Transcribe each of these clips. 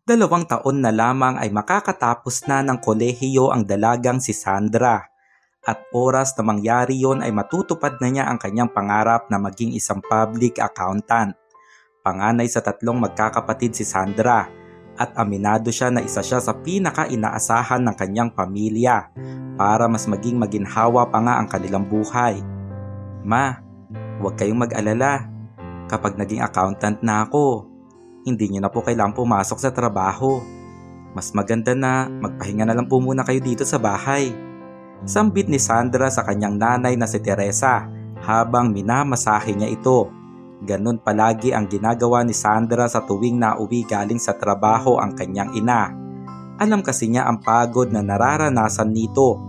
2 taon na lamang ay makakatapos na ng kolehiyo ang dalagang si Sandra. At oras na mangyari yon ay matutupad na niya ang kanyang pangarap na maging isang public accountant. Panganay sa 3 magkakapatid si Sandra at aminado siya na isa siya sa pinaka-inaasahan ng kanyang pamilya para mas maging maginhawa pa nga ang kanilang buhay. Ma, huwag kayong mag-alala. Kapag naging accountant na ako, hindi niyo na po kailangang pumasok sa trabaho. Mas maganda na magpahinga na lang po muna kayo dito sa bahay. Sambit ni Sandra sa kanyang nanay na si Teresa habang minamasahe niya ito. Ganun palagi ang ginagawa ni Sandra sa tuwing nauwi galing sa trabaho ang kanyang ina. Alam kasi niya ang pagod na nararanasan nito.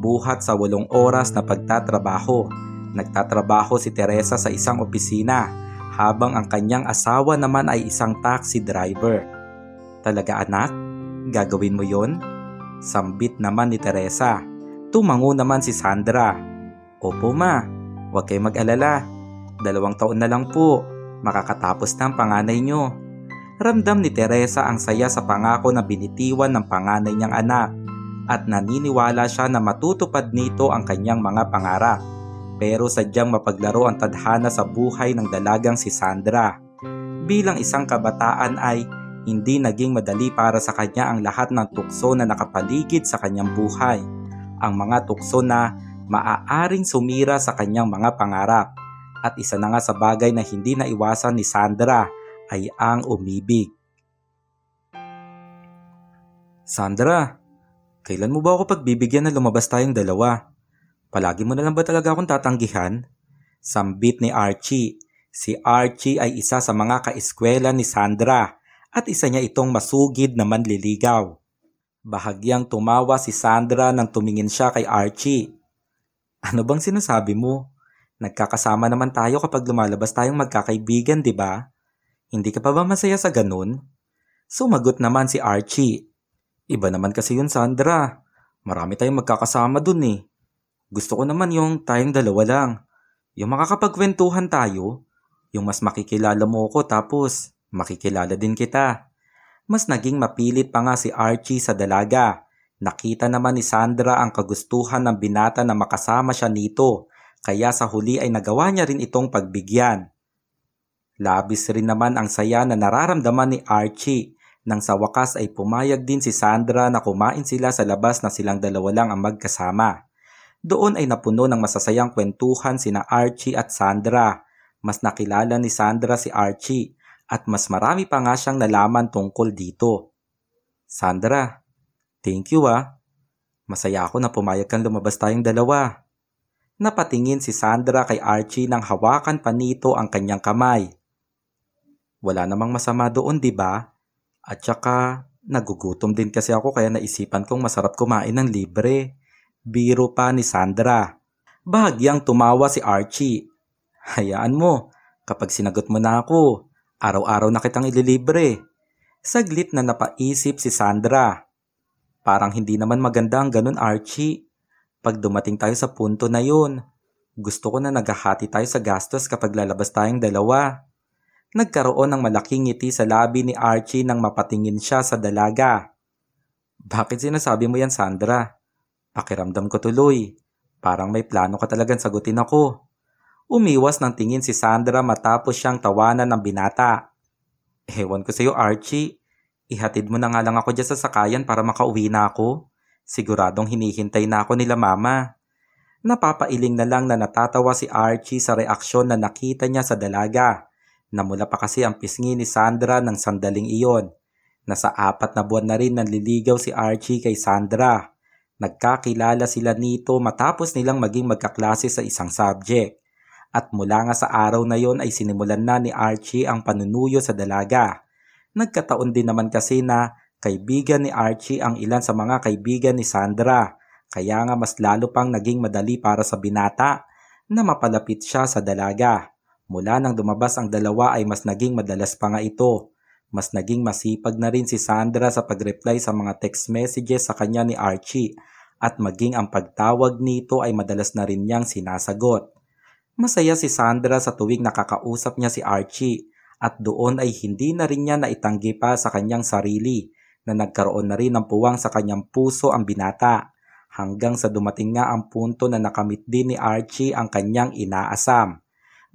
Buhat sa 8 oras na pagtatrabaho. Nagtatrabaho si Teresa sa isang opisina habang ang kanyang asawa naman ay isang taxi driver. Talaga anak? Gagawin mo yon? Sambit naman ni Teresa. Tumango naman si Sandra. Opo ma, huwag kayong mag-alala. 2 taon na lang po, makakatapos na ang panganay nyo. Ramdam ni Teresa ang saya sa pangako na binitiwan ng panganay niyang anak at naniniwala siya na matutupad nito ang kanyang mga pangarap. Pero sadyang mapaglaro ang tadhana sa buhay ng dalagang si Sandra. Bilang isang kabataan ay hindi naging madali para sa kanya ang lahat ng tukso na nakapaligid sa kanyang buhay. Ang mga tukso na maaaring sumira sa kanyang mga pangarap. At isa na nga sa bagay na hindi naiwasan ni Sandra ay ang umibig. Sandra, kailan mo ba ako pagbibigyan na lumabas tayong dalawa? Palagi mo na lang ba talaga akong tatanggihan? Sambit ni Archie. Si Archie ay isa sa mga kaeskwela ni Sandra at isa niya itong masugid na manliligaw. Bahagyang tumawa si Sandra nang tumingin siya kay Archie. Ano bang sinasabi mo? Nagkakasama naman tayo kapag lumalabas tayong magkakaibigan, di ba? Hindi ka pa ba masaya sa ganun? Sumagot naman si Archie. Iba naman kasi yun, Sandra. Marami tayong magkakasama dun eh. Gusto ko naman yung tayong dalawa lang. Yung makakapagkwentuhan tayo. Yung mas makikilala mo ko tapos makikilala din kita. Mas naging mapilit pa nga si Archie sa dalaga. Nakita naman ni Sandra ang kagustuhan ng binata na makasama siya nito. Kaya sa huli ay nagawa niya rin itong pagbigyan. Labis rin naman ang saya na nararamdaman ni Archie. Nang sa wakas ay pumayag din si Sandra na kumain sila sa labas na silang dalawa lang ang magkasama. Doon ay napuno ng masasayang kwentuhan sina Archie at Sandra. Mas nakilala ni Sandra si Archie at mas marami pa nga siyang nalaman tungkol dito. Sandra, thank you ah. Masaya ako na pumayag kang lumabas tayong dalawa. Napatingin si Sandra kay Archie nang hawakan pa nito ang kanyang kamay. Wala namang masama doon, di ba? At saka, nagugutom din kasi ako kaya naisipan kong masarap kumain ng libre. Biro pa ni Sandra. Bahagyang tumawa si Archie. Hayaan mo, kapag sinagot mo na ako, araw-araw na kitang ililibre. Saglit na napaisip si Sandra. Parang hindi naman maganda ang ganun, Archie. Pag dumating tayo sa punto na yun, gusto ko na naghahati tayo sa gastos kapag lalabas tayong dalawa. Nagkaroon ng malaking ngiti sa labi ni Archie nang mapatingin siya sa dalaga. Bakit sinasabi mo yan, Sandra? Pakiramdam ko tuloy. Parang may plano ka talagang sagutin ako. Umiwas ng tingin si Sandra matapos siyang tawanan ng binata. Ewan ko sa'yo, Archie. Ihatid mo na nga lang ako dyan sa sakayan para makauwi na ako. Siguradong hinihintay na ako nila mama. Napapailing na lang na natatawa si Archie sa reaksyon na nakita niya sa dalaga. Namula pa kasi ang pisngi ni Sandra ng sandaling iyon. Nasa 4 na buwan na rin nanliligaw si Archie kay Sandra. Nagkakilala sila nito matapos nilang maging magkaklase sa isang subject. At mula nga sa araw na yon ay sinimulan na ni Archie ang panunuyo sa dalaga. Nagkataon din naman kasi na kaibigan ni Archie ang ilan sa mga kaibigan ni Sandra. Kaya nga mas lalo pang naging madali para sa binata na mapalapit siya sa dalaga. Mula nang lumabas ang dalawa ay mas naging madalas pa nga ito. Mas naging masipag na rin si Sandra sa pag-reply sa mga text messages sa kanya ni Archie at maging ang pagtawag nito ay madalas na rin niyang sinasagot. Masaya si Sandra sa tuwing nakakausap niya si Archie at doon ay hindi na rin niya naitanggi pa sa kanyang sarili na nagkaroon na rin ng puwang sa kanyang puso ang binata hanggang sa dumating nga ang punto na nakamit din ni Archie ang kanyang inaasam.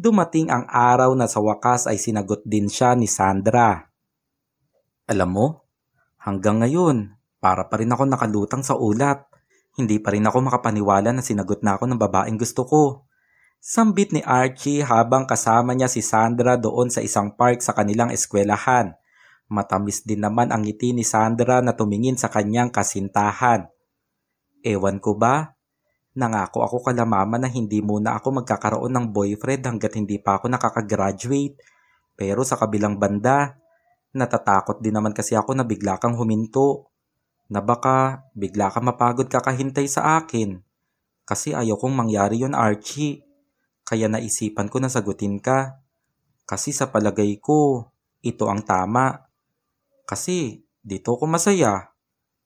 Dumating ang araw na sa wakas ay sinagot din siya ni Sandra. Alam mo, hanggang ngayon, para pa rin ako nakalutang sa ulap. Hindi pa rin ako makapaniwala na sinagot na ako ng babaeng gusto ko. Sambit ni Archie habang kasama niya si Sandra doon sa isang park sa kanilang eskwelahan. Matamis din naman ang ngiti ni Sandra na tumingin sa kanyang kasintahan. Ewan ko ba? Nangako ako kala mama na hindi muna ako magkakaroon ng boyfriend hanggat hindi pa ako nakakagraduate. Pero sa kabilang banda, natatakot din naman kasi ako na bigla kang huminto. Na baka bigla ka mapagod kakahintay sa akin. Kasi ayaw kong mangyari yon, Archie. Kaya naisipan ko na sagutin ka. Kasi sa palagay ko, ito ang tama. Kasi dito ako masaya.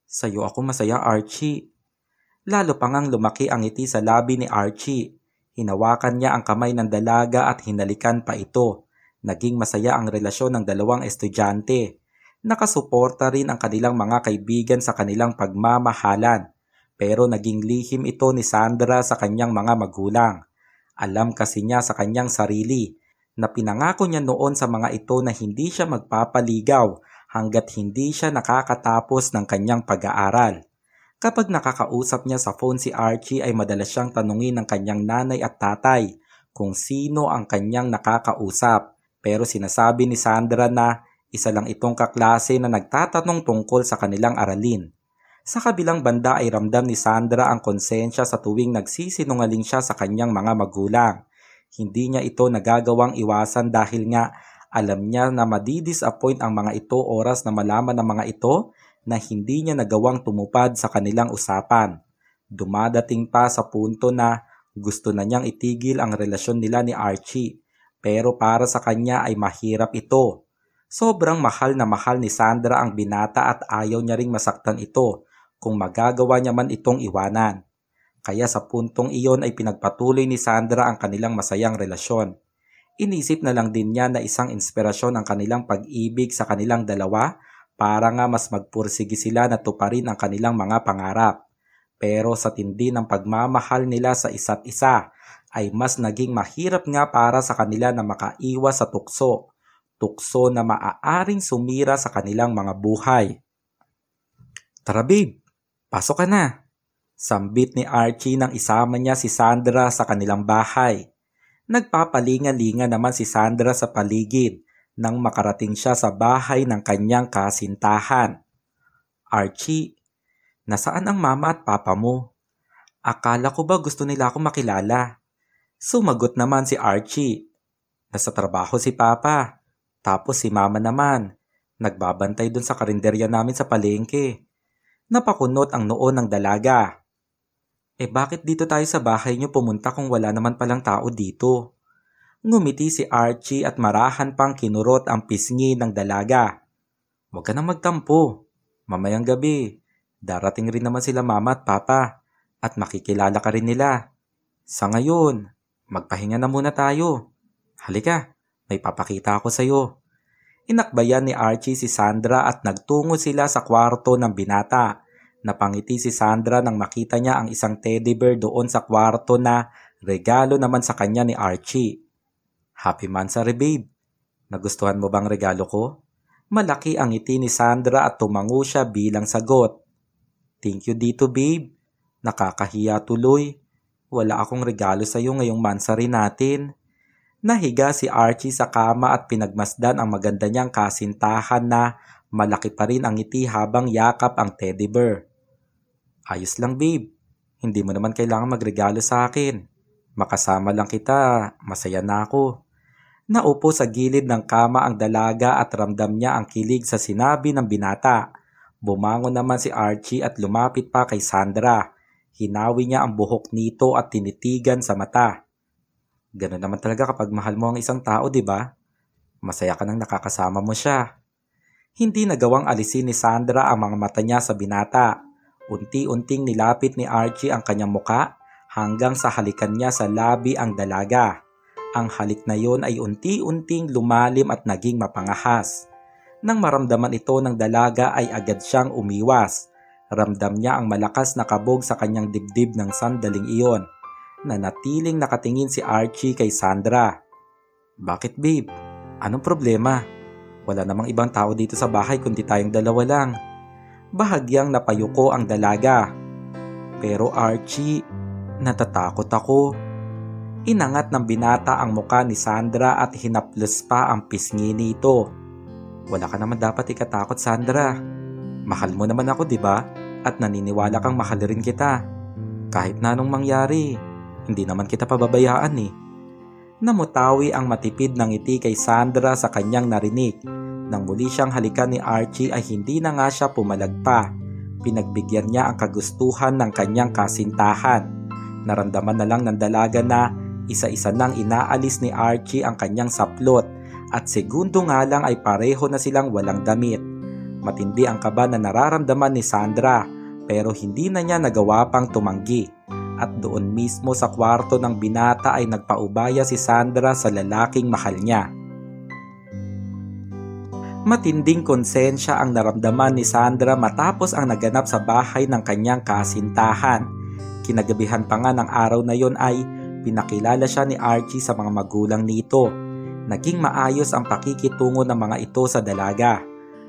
Sa'yo ako masaya, Archie. Lalo pa ngang lumaki ang ngiti sa labi ni Archie. Hinawakan niya ang kamay ng dalaga at hinalikan pa ito. Naging masaya ang relasyon ng dalawang estudyante. Nakasuporta rin ang kanilang mga kaibigan sa kanilang pagmamahalan. Pero naging lihim ito ni Sandra sa kanyang mga magulang. Alam kasi niya sa kanyang sarili na pinangako niya noon sa mga ito na hindi siya magpapaligaw hanggat hindi siya nakakatapos ng kanyang pag-aaral. Kapag nakakausap niya sa phone si Archie ay madalas siyang tanungin ng kanyang nanay at tatay kung sino ang kanyang nakakausap. Pero sinasabi ni Sandra na isa lang itong kaklase na nagtatanong tungkol sa kanilang aralin. Sa kabilang banda ay ramdam ni Sandra ang konsensya sa tuwing nagsisinungaling siya sa kanyang mga magulang. Hindi niya ito nagagawang iwasan dahil nga alam niya na madidisappoint ang mga ito oras na malaman ng mga ito na hindi niya nagawang tumupad sa kanilang usapan. Dumadating pa sa punto na gusto na niyang itigil ang relasyon nila ni Archie. Pero para sa kanya ay mahirap ito. Sobrang mahal na mahal ni Sandra ang binata at ayaw niya ring masaktan ito kung magagawa niya man itong iwanan. Kaya sa puntong iyon ay pinagpatuloy ni Sandra ang kanilang masayang relasyon. Inisip na lang din niya na isang inspirasyon ang kanilang pag-ibig sa kanilang dalawa para nga mas magpursige sila na tuparin ang kanilang mga pangarap. Pero sa tindi ng pagmamahal nila sa isa't isa ay mas naging mahirap nga para sa kanila na makaiwas sa tukso. Tukso na maaaring sumira sa kanilang mga buhay. Tara babe, pasok ka na. Sambit ni Archie nang isama niya si Sandra sa kanilang bahay. Nagpapalinga-linga naman si Sandra sa paligid nang makarating siya sa bahay ng kanyang kasintahan. Archie, nasaan ang mama at papa mo? Akala ko ba gusto nila akong makilala? Sumagot naman si Archie. Nasa trabaho si papa. Tapos si mama naman, nagbabantay dun sa karinderya namin sa palengke. Napakunot ang noo ng dalaga. Bakit dito tayo sa bahay niyo pumunta kung wala naman palang tao dito? Ngumiti si Archie at marahan pang kinurot ang pisngi ng dalaga. Huwag ka nang magtampo. Mamayang gabi, darating rin naman sila mama at papa at makikilala ka rin nila. Sa ngayon, magpahinga na muna tayo. Halika. May papakita ako sa iyo. Inakbayan ni Archie si Sandra at nagtungo sila sa kwarto ng binata. Napangiti si Sandra nang makita niya ang isang teddy bear doon sa kwarto na regalo naman sa kanya ni Archie. Happy Mansari babe. Nagustuhan mo bang regalo ko? Malaki ang ngiti ni Sandra at tumango siya bilang sagot. Thank you dito babe. Nakakahiya tuloy. Wala akong regalo sa iyo ngayong Mansari natin. Nahiga si Archie sa kama at pinagmasdan ang maganda niyang kasintahan na malaki pa rin ang ngiti habang yakap ang teddy bear. Ayos lang babe, hindi mo naman kailangan magregalo sa akin. Makasama lang kita, masaya na ako. Naupo sa gilid ng kama ang dalaga at ramdam niya ang kilig sa sinabi ng binata. Bumangon naman si Archie at lumapit pa kay Sandra. Hinawi niya ang buhok nito at tinitigan sa mata. Ganun naman talaga kapag mahal mo ang isang tao, di ba? Masaya ka nang nakakasama mo siya. Hindi nagawang alisin ni Sandra ang mga mata niya sa binata. Unti-unting nilapit ni Archie ang kanyang muka hanggang sa halikan niya sa labi ang dalaga. Ang halik na yon ay unti-unting lumalim at naging mapangahas. Nang maramdaman ito ng dalaga ay agad siyang umiwas. Ramdam niya ang malakas na kabog sa kanyang dibdib ng sandaling iyon. Nanatiling nakatingin si Archie kay Sandra. "Bakit babe? Anong problema? Wala namang ibang tao dito sa bahay kundi tayong dalawa lang." Bahagyang napayuko ang dalaga. "Pero Archie, natatakot ako." Inangat ng binata ang muka ni Sandra at hinaplos pa ang pisngi nito. "Wala ka naman dapat ikatakot, Sandra. Mahal mo naman ako, di ba? At naniniwala kang mahal rin kita. Kahit na anong mangyari, hindi naman kita pababayaan eh." Namutawi ang matipid ng ngiti kay Sandra sa kanyang narinig. Nang muli siyang halikan ni Archie ay hindi na nga siya pumalag pa. Pinagbigyan niya ang kagustuhan ng kanyang kasintahan. Naramdaman na lang ng dalaga na isa-isa nang inaalis ni Archie ang kanyang saplot at segundo nga lang ay pareho na silang walang damit. Matindi ang kaba na nararamdaman ni Sandra pero hindi na niya nagawa pang tumanggi. At doon mismo sa kwarto ng binata ay nagpaubaya si Sandra sa lalaking mahal niya. Matinding konsensya ang naramdaman ni Sandra matapos ang naganap sa bahay ng kanyang kasintahan. Kinagabihan pa nga ng araw na yon ay pinakilala siya ni Archie sa mga magulang nito. Naging maayos ang pakikitungo ng mga ito sa dalaga.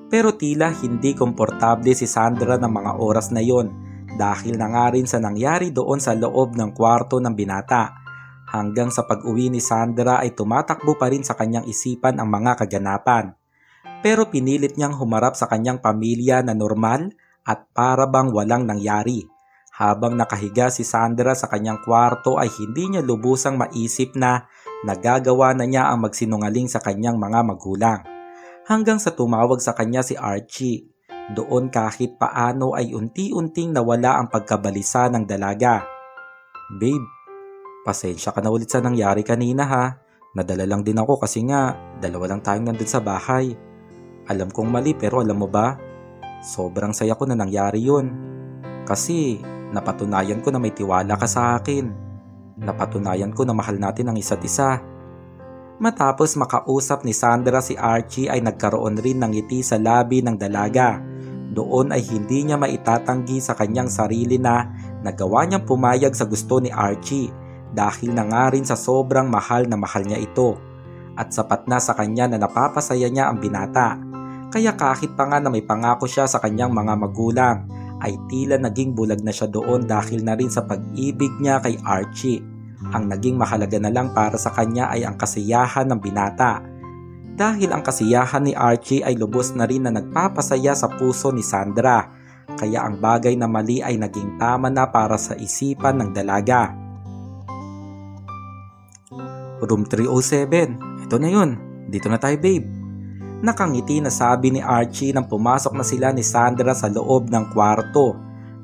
Pero tila hindi komportable si Sandra ng mga oras na yon dahil na nga rin sa nangyari doon sa loob ng kwarto ng binata. Hanggang sa pag-uwi ni Sandra ay tumatakbo pa rin sa kanyang isipan ang mga kaganapan. Pero pinilit niyang humarap sa kanyang pamilya na normal at para bang walang nangyari. Habang nakahiga si Sandra sa kanyang kwarto ay hindi niya lubusang maisip na nagagawa na niya ang magsinungaling sa kanyang mga magulang. Hanggang sa tumawag sa kanya si Archie. Doon kahit paano ay unti-unting nawala ang pagkabalisa ng dalaga. "Babe, pasensya ka na ulit sa nangyari kanina ha. Nadala lang din ako kasi nga dalawa lang tayong nandun sa bahay. Alam kong mali pero alam mo ba, sobrang saya ko na nangyari yun. Kasi napatunayan ko na may tiwala ka sa akin. Napatunayan ko na mahal natin ang isa't isa." Matapos makausap ni Sandra si Archie ay nagkaroon rin ng ngiti sa labi ng dalaga. Doon ay hindi niya maitatanggi sa kanyang sarili na nagawa niyang pumayag sa gusto ni Archie dahil na nga rin sa sobrang mahal na mahal niya ito. At sapat na sa kanya na napapasaya niya ang binata. Kaya kahit pa nga na may pangako siya sa kanyang mga magulang, ay tila naging bulag na siya doon dahil na rin sa pag-ibig niya kay Archie. Ang naging mahalaga na lang para sa kanya ay ang kasiyahan ng binata. Dahil ang kasiyahan ni Archie ay lubos na rin na nagpapasaya sa puso ni Sandra. Kaya ang bagay na mali ay naging tama na para sa isipan ng dalaga. Room 307. Ito na yun. Dito na tayo, babe. Nakangiti na sabi ni Archie nang pumasok na sila ni Sandra sa loob ng kwarto.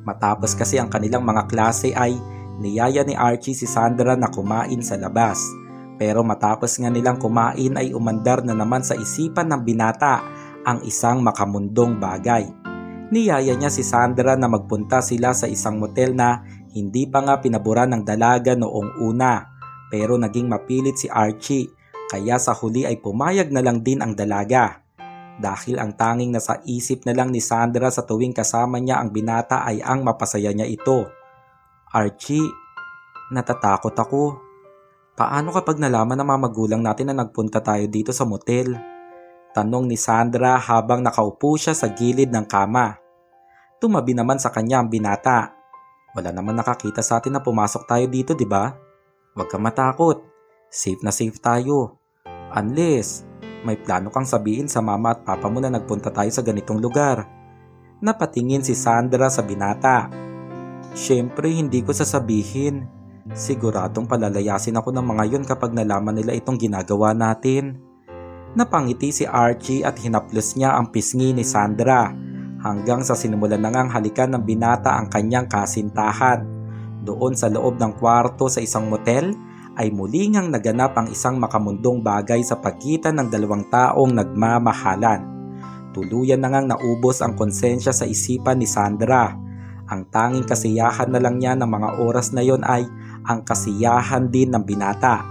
Matapos kasi ang kanilang mga klase ay niyaya ni Archie si Sandra na kumain sa labas. Pero matapos nga nilang kumain ay umandar na naman sa isipan ng binata ang isang makamundong bagay. Niyaya niya si Sandra na magpunta sila sa isang motel na hindi pa nga pinaboran ng dalaga noong una. Pero naging mapilit si Archie kaya sa huli ay pumayag na lang din ang dalaga. Dahil ang tanging nasa isip na lang ni Sandra sa tuwing kasama niya ang binata ay ang mapasaya niya ito. "Archie, natatakot ako. Paano kapag nalaman ng mga magulang natin na nagpunta tayo dito sa motel?" Tanong ni Sandra habang nakaupo siya sa gilid ng kama. Tumabi naman sa kanya ang binata. "Wala naman nakakita sa atin na pumasok tayo dito, di ba? Huwag kang matakot. Safe na safe tayo. Unless may plano kang sabihin sa mama at papa mo na nagpunta tayo sa ganitong lugar." Napatingin si Sandra sa binata. "Siyempre hindi ko sasabihin. Siguradong palalayasin ako ng mga yun kapag nalaman nila itong ginagawa natin." Napangiti si Archie at hinaplos niya ang pisngi ni Sandra hanggang sa sinimulan na ngang halikan ng binata ang kanyang kasintahan. Doon sa loob ng kwarto sa isang motel ay muli ngang naganap ang isang makamundong bagay sa pagitan ng dalawang taong nagmamahalan. Tuluyan na ngang naubos ang konsensya sa isipan ni Sandra. Ang tanging kasiyahan na lang niya ng mga oras na yon ay ang kasiyahan din ng binata.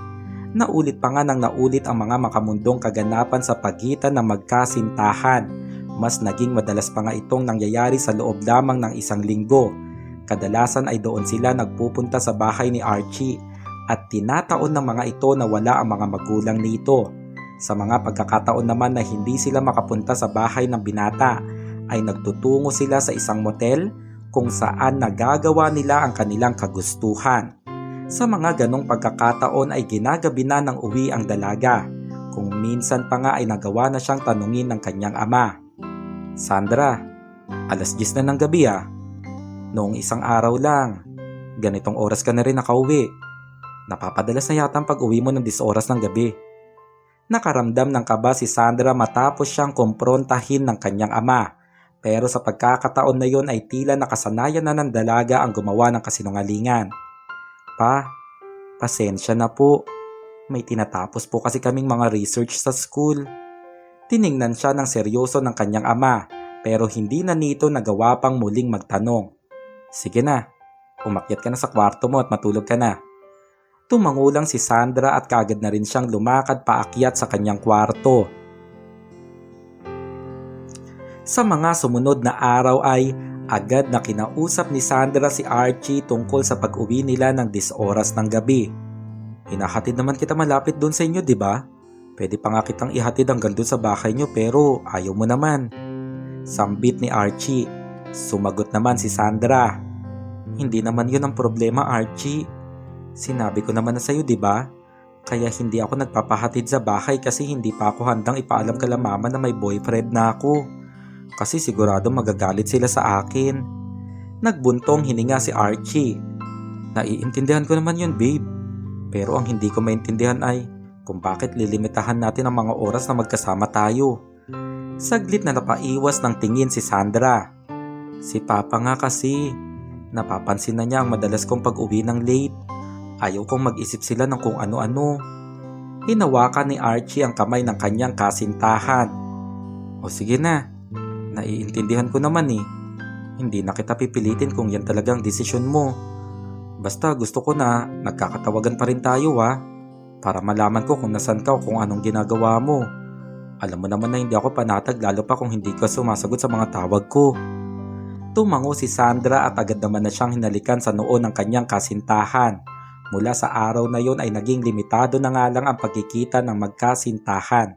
Naulit pa nga nang naulit ang mga makamundong kaganapan sa pagitan ng magkasintahan. Mas naging madalas pa nga itong nangyayari sa loob lamang ng isang linggo. Kadalasan ay doon sila nagpupunta sa bahay ni Archie at tinataon ng mga ito na wala ang mga magulang nito. Sa mga pagkakataon naman na hindi sila makapunta sa bahay ng binata, ay nagtutungo sila sa isang motel kung saan nagagawa nila ang kanilang kagustuhan. Sa mga ganong pagkakataon ay ginagabi na ng uwi ang dalaga, kung minsan pa nga ay nagawa na siyang tanungin ng kanyang ama. Sandra, alas 10 na ng gabi ah. Noong isang araw lang, ganitong oras ka na rin nakauwi. Napapadalas na yata ang pag-uwi mo ng 10 oras ng gabi. Nakaramdam ng kaba si Sandra matapos siyang kumprontahin ng kanyang ama. Pero sa pagkakataon na yon ay tila nakasanayan na ng dalaga ang gumawa ng kasinungalingan. Pa, pasensya na po. May tinatapos po kasi kaming mga research sa school. Tiningnan siya ng seryoso ng kanyang ama pero hindi na nito nagawa pang muling magtanong. Sige na, umakyat ka na sa kwarto mo at matulog ka na. Tumangulang si Sandra at kaagad na rin siyang lumakad paakyat sa kanyang kwarto. Sa mga sumunod na araw ay agad na kinausap ni Sandra si Archie tungkol sa pag-uwi nila ng 10 oras ng gabi. Hinahatid naman kita malapit doon sa inyo, di ba? Pwede pa nga kitang ihatid hanggang doon sa bahay nyo pero ayaw mo naman. Sambit ni Archie. Sumagot naman si Sandra. Hindi naman yun ang problema, Archie. Sinabi ko naman na sa'yo, di ba? Kaya hindi ako nagpapahatid sa bahay kasi hindi pa ako handang ipaalam kala mama na may boyfriend na ako. Kasi sigurado magagalit sila sa akin. Nagbuntong hininga si Archie. Naiintindihan ko naman yun, babe. Pero ang hindi ko maintindihan ay kung bakit lilimitahan natin ang mga oras na magkasama tayo. Saglit na napaiwas ng tingin si Sandra. Si Papa nga kasi. Napapansin na niya ang madalas kong pag-uwi ng late. Ayaw kong mag-isip sila ng kung ano-ano. Hinawakan ni Archie ang kamay ng kanyang kasintahan. O sige na. Naiintindihan ko naman eh. Hindi na kita pipilitin kung yan talagang desisyon mo. Basta gusto ko na nagkakatawagan pa rin tayo para malaman ko kung nasan ka o kung anong ginagawa mo. Alam mo naman na hindi ako panatag lalo pa kung hindi ka sumasagot sa mga tawag ko. Tumango si Sandra at agad naman na siyang hinalikan sa noo ng kanyang kasintahan. Mula sa araw na yon ay naging limitado na nga lang ang pagkikita ng magkasintahan.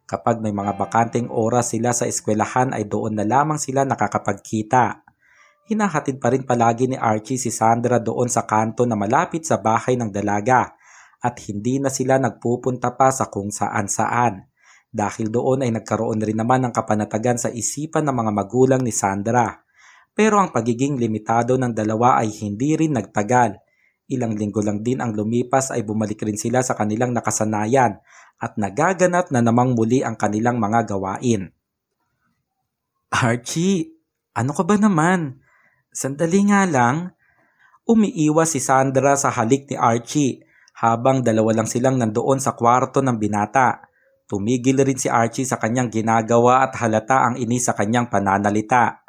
Kapag may mga bakanteng oras sila sa eskwelahan ay doon na lamang sila nakakapagkita. Hinahatid pa rin palagi ni Archie si Sandra doon sa kanto na malapit sa bahay ng dalaga at hindi na sila nagpupunta pa sa kung saan-saan. Dahil doon ay nagkaroon rin naman ng kapanatagan sa isipan ng mga magulang ni Sandra. Pero ang pagiging limitado ng dalawa ay hindi rin nagtagal. Ilang linggo lang din ang lumipas ay bumalik rin sila sa kanilang nakasanayan at nagaganap na namang muli ang kanilang mga gawain. Archie, ano ka ba naman? Sandali nga lang. Umiiwas si Sandra sa halik ni Archie habang dalawa lang silang nandoon sa kwarto ng binata. Tumigil rin si Archie sa kanyang ginagawa at halata ang inis sa kanyang pananalita.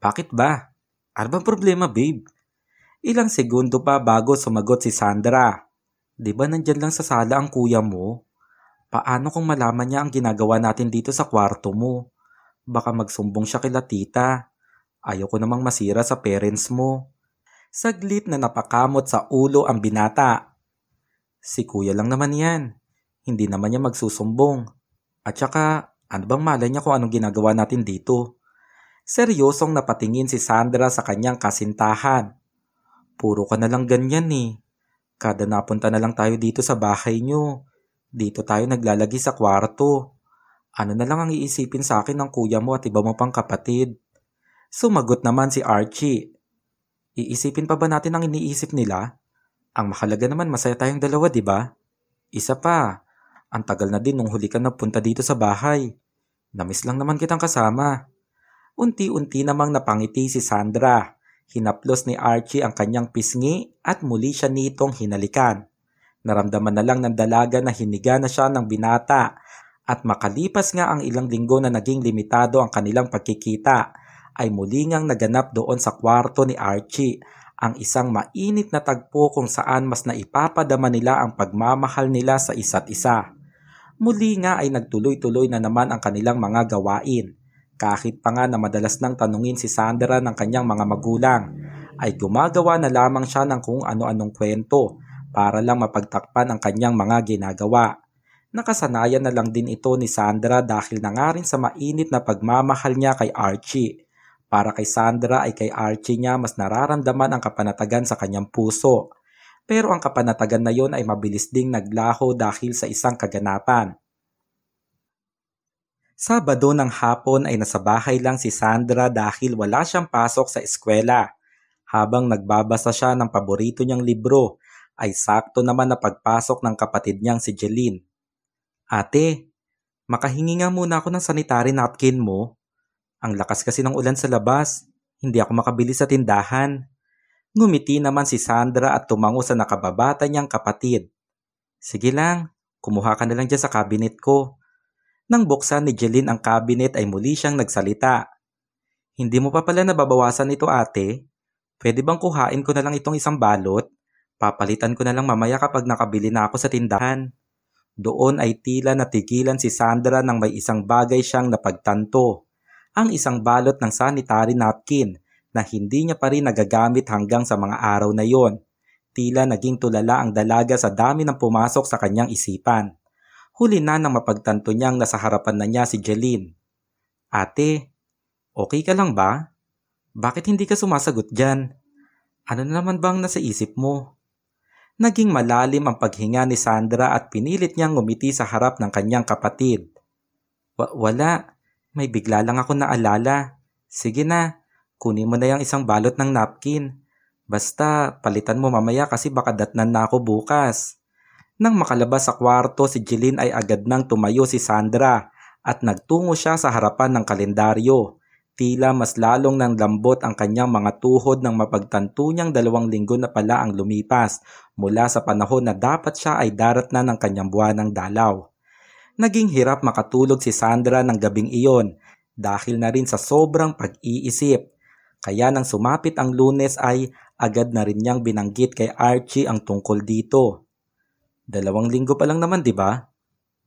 Bakit ba? Ano bang problema, babe? Ilang segundo pa bago sumagot si Sandra. Di ba nandyan lang sa sala ang kuya mo? Paano kung malaman niya ang ginagawa natin dito sa kwarto mo? Baka magsumbong siya kila tita. Ayaw ko namang masira sa parents mo. Saglit na napakamot sa ulo ang binata. Si kuya lang naman yan. Hindi naman niya magsusumbong. At saka, ano bang malay niya kung anong ginagawa natin dito? Seryosong napatingin si Sandra sa kanyang kasintahan. Puro ka na lang ganyan eh. Kada napunta na lang tayo dito sa bahay niyo. Dito tayo naglalagi sa kwarto. Ano na lang ang iisipin sa akin ng kuya mo at iba mo pang kapatid? Sumagot naman si Archie. Iisipin pa ba natin ang iniisip nila? Ang mahalaga naman masaya tayong dalawa, di ba? Isa pa, ang tagal na din nung huli ka napunta dito sa bahay. Namiss lang naman kitang kasama. Unti-unti namang napangiti si Sandra. Hinaplos ni Archie ang kanyang pisngi at muli siya nitong hinalikan. Naramdaman na lang ng dalaga na hiniga na siya ng binata at makalipas nga ang ilang linggo na naging limitado ang kanilang pagkikita ay muli ngang naganap doon sa kwarto ni Archie ang isang mainit na tagpo kung saan mas naipapadama nila ang pagmamahal nila sa isa't isa. Muli nga ay nagtuloy-tuloy na naman ang kanilang mga gawain. Kahit pa nga na madalas nang tanungin si Sandra ng kanyang mga magulang, ay gumagawa na lamang siya ng kung ano-anong kwento para lang mapagtakpan ang kanyang mga ginagawa. Nakasanayan na lang din ito ni Sandra dahil na nga rin sa mainit na pagmamahal niya kay Archie. Para kay Sandra ay kay Archie niya mas nararamdaman ang kapanatagan sa kanyang puso. Pero ang kapanatagan na yon ay mabilis ding naglaho dahil sa isang kaganapan. Sabado ng hapon ay nasa bahay lang si Sandra dahil wala siyang pasok sa eskwela. Habang nagbabasa siya ng paborito niyang libro, ay sakto naman na pagpasok ng kapatid niyang si Jeline. Ate, makahingi nga muna ako ng sanitary napkin mo. Ang lakas kasi ng ulan sa labas, hindi ako makabili sa tindahan. Ngumiti naman si Sandra at tumango sa nakababata niyang kapatid. Sige lang, kumuha ka na lang dyan sa cabinet ko. Nang buksan ni Jeline ang cabinet ay muli siyang nagsalita. Hindi mo pa pala nababawasan ito ate? Pwede bang kuhain ko na lang itong isang balot? Papalitan ko na lang mamaya kapag nakabili na ako sa tindahan. Doon ay tila natigilan si Sandra nang may isang bagay siyang napagtanto. Ang isang balot ng sanitary napkin na hindi niya pa rin nagagamit hanggang sa mga araw na yon. Tila naging tulala ang dalaga sa dami ng pumasok sa kanyang isipan. Huli na nang mapagtanto niyang nasa harapan na niya si Jeline. Ate, okay ka lang ba? Bakit hindi ka sumasagot dyan? Ano na naman bang nasa isip mo? Naging malalim ang paghinga ni Sandra at pinilit niyang ngumiti sa harap ng kanyang kapatid. Wala, may bigla lang ako naalala. Sige na. Kunin mo na yung isang balot ng napkin. Basta, palitan mo mamaya kasi baka datnan na ako bukas. Nang makalabas sa kwarto, si Jeline ay agad nang tumayo si Sandra at nagtungo siya sa harapan ng kalendaryo. Tila mas lalong nang lambot ang kanyang mga tuhod nang mapagtanto niyang 2 linggo na pala ang lumipas mula sa panahon na dapat siya ay daratnan ng kanyang buwanang dalaw. Naging hirap makatulog si Sandra ng gabing iyon dahil na rin sa sobrang pag-iisip. Kaya nang sumapit ang Lunes ay agad na rin niyang binanggit kay Archie ang tungkol dito. 2 linggo pa lang naman, di ba?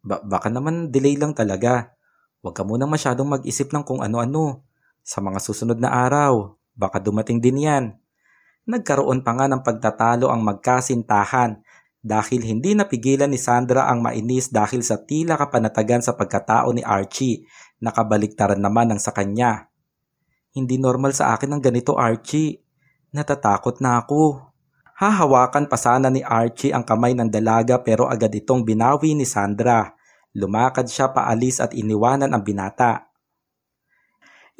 Baka naman delay lang talaga. Huwag ka munang masyadong mag-isip ng kung ano-ano. Sa mga susunod na araw, baka dumating din yan. Nagkaroon pa nga ng pagtatalo ang magkasintahan dahil hindi napigilan ni Sandra ang mainis dahil sa tila kapanatagan sa pagkatao ni Archie na kabaliktaran naman ng sa kanya. Hindi normal sa akin ang ganito, Archie. Natatakot na ako. Hahawakan pa sana ni Archie ang kamay ng dalaga pero agad itong binawi ni Sandra. Lumakad siya paalis at iniwanan ang binata.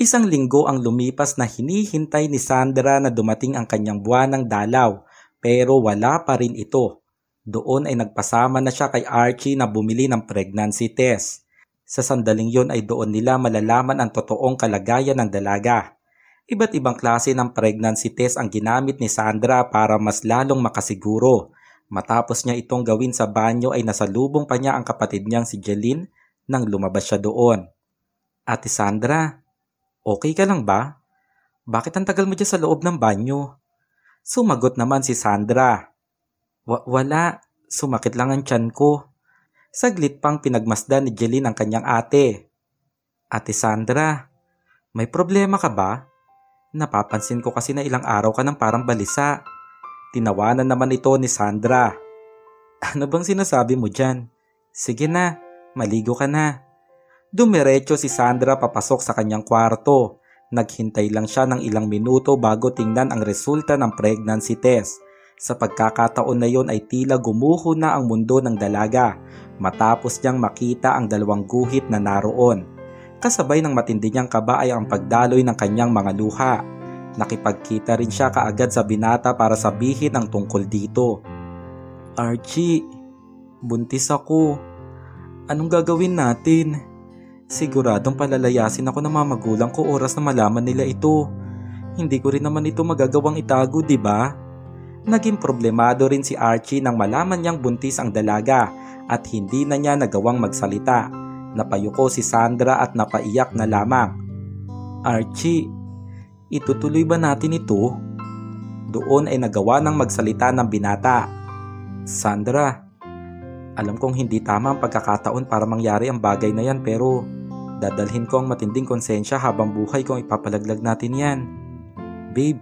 1 linggo ang lumipas na hinihintay ni Sandra na dumating ang kanyang buwanang dalaw pero wala pa rin ito. Doon ay nagpasama na siya kay Archie na bumili ng pregnancy test. Sa sandaling yon ay doon nila malalaman ang totoong kalagayan ng dalaga. Iba't ibang klase ng pregnancy test ang ginamit ni Sandra para mas lalong makasiguro. Matapos niya itong gawin sa banyo ay nasalubong pa niya ang kapatid niyang si Jeline nang lumabas siya doon. Ate Sandra, okay ka lang ba? Bakit ang tagal mo dyan sa loob ng banyo? Sumagot naman si Sandra. Wala, sumakit lang ang tiyan ko. Saglit pang pinagmasdan ni Jeline ang kanyang ate. Ate Sandra, may problema ka ba? Napapansin ko kasi na ilang araw ka nang parang balisa. Tinawanan naman ito ni Sandra. Ano bang sinasabi mo dyan? Sige na, maligo ka na. Dumiretso si Sandra papasok sa kanyang kwarto. Naghintay lang siya ng ilang minuto bago tingnan ang resulta ng pregnancy test. Sa pagkakataon na yon ay tila gumuho na ang mundo ng dalaga matapos niyang makita ang 2 guhit na naroon. Kasabay ng matindi niyang kaba ay ang pagdaloy ng kanyang mga luha. Nakipagkita rin siya kaagad sa binata para sabihin ang tungkol dito. Archie, buntis ako. Anong gagawin natin? Siguradong palalayasin ako ng mga magulang ko oras na malaman nila ito. Hindi ko rin naman ito magagawang itago, di ba? Naging problemado rin si Archie nang malaman niyang buntis ang dalaga at hindi na niya nagawang magsalita. Napayuko si Sandra at napaiyak na lamang. Archie, itutuloy ba natin ito? doon ay nagawa ng magsalita ng binata. Sandra, alam kong hindi tama ang pagkakataon para mangyari ang bagay na yan, pero dadalhin ko ang matinding konsensya habang buhay kung ipapalaglag natin yan. Babe,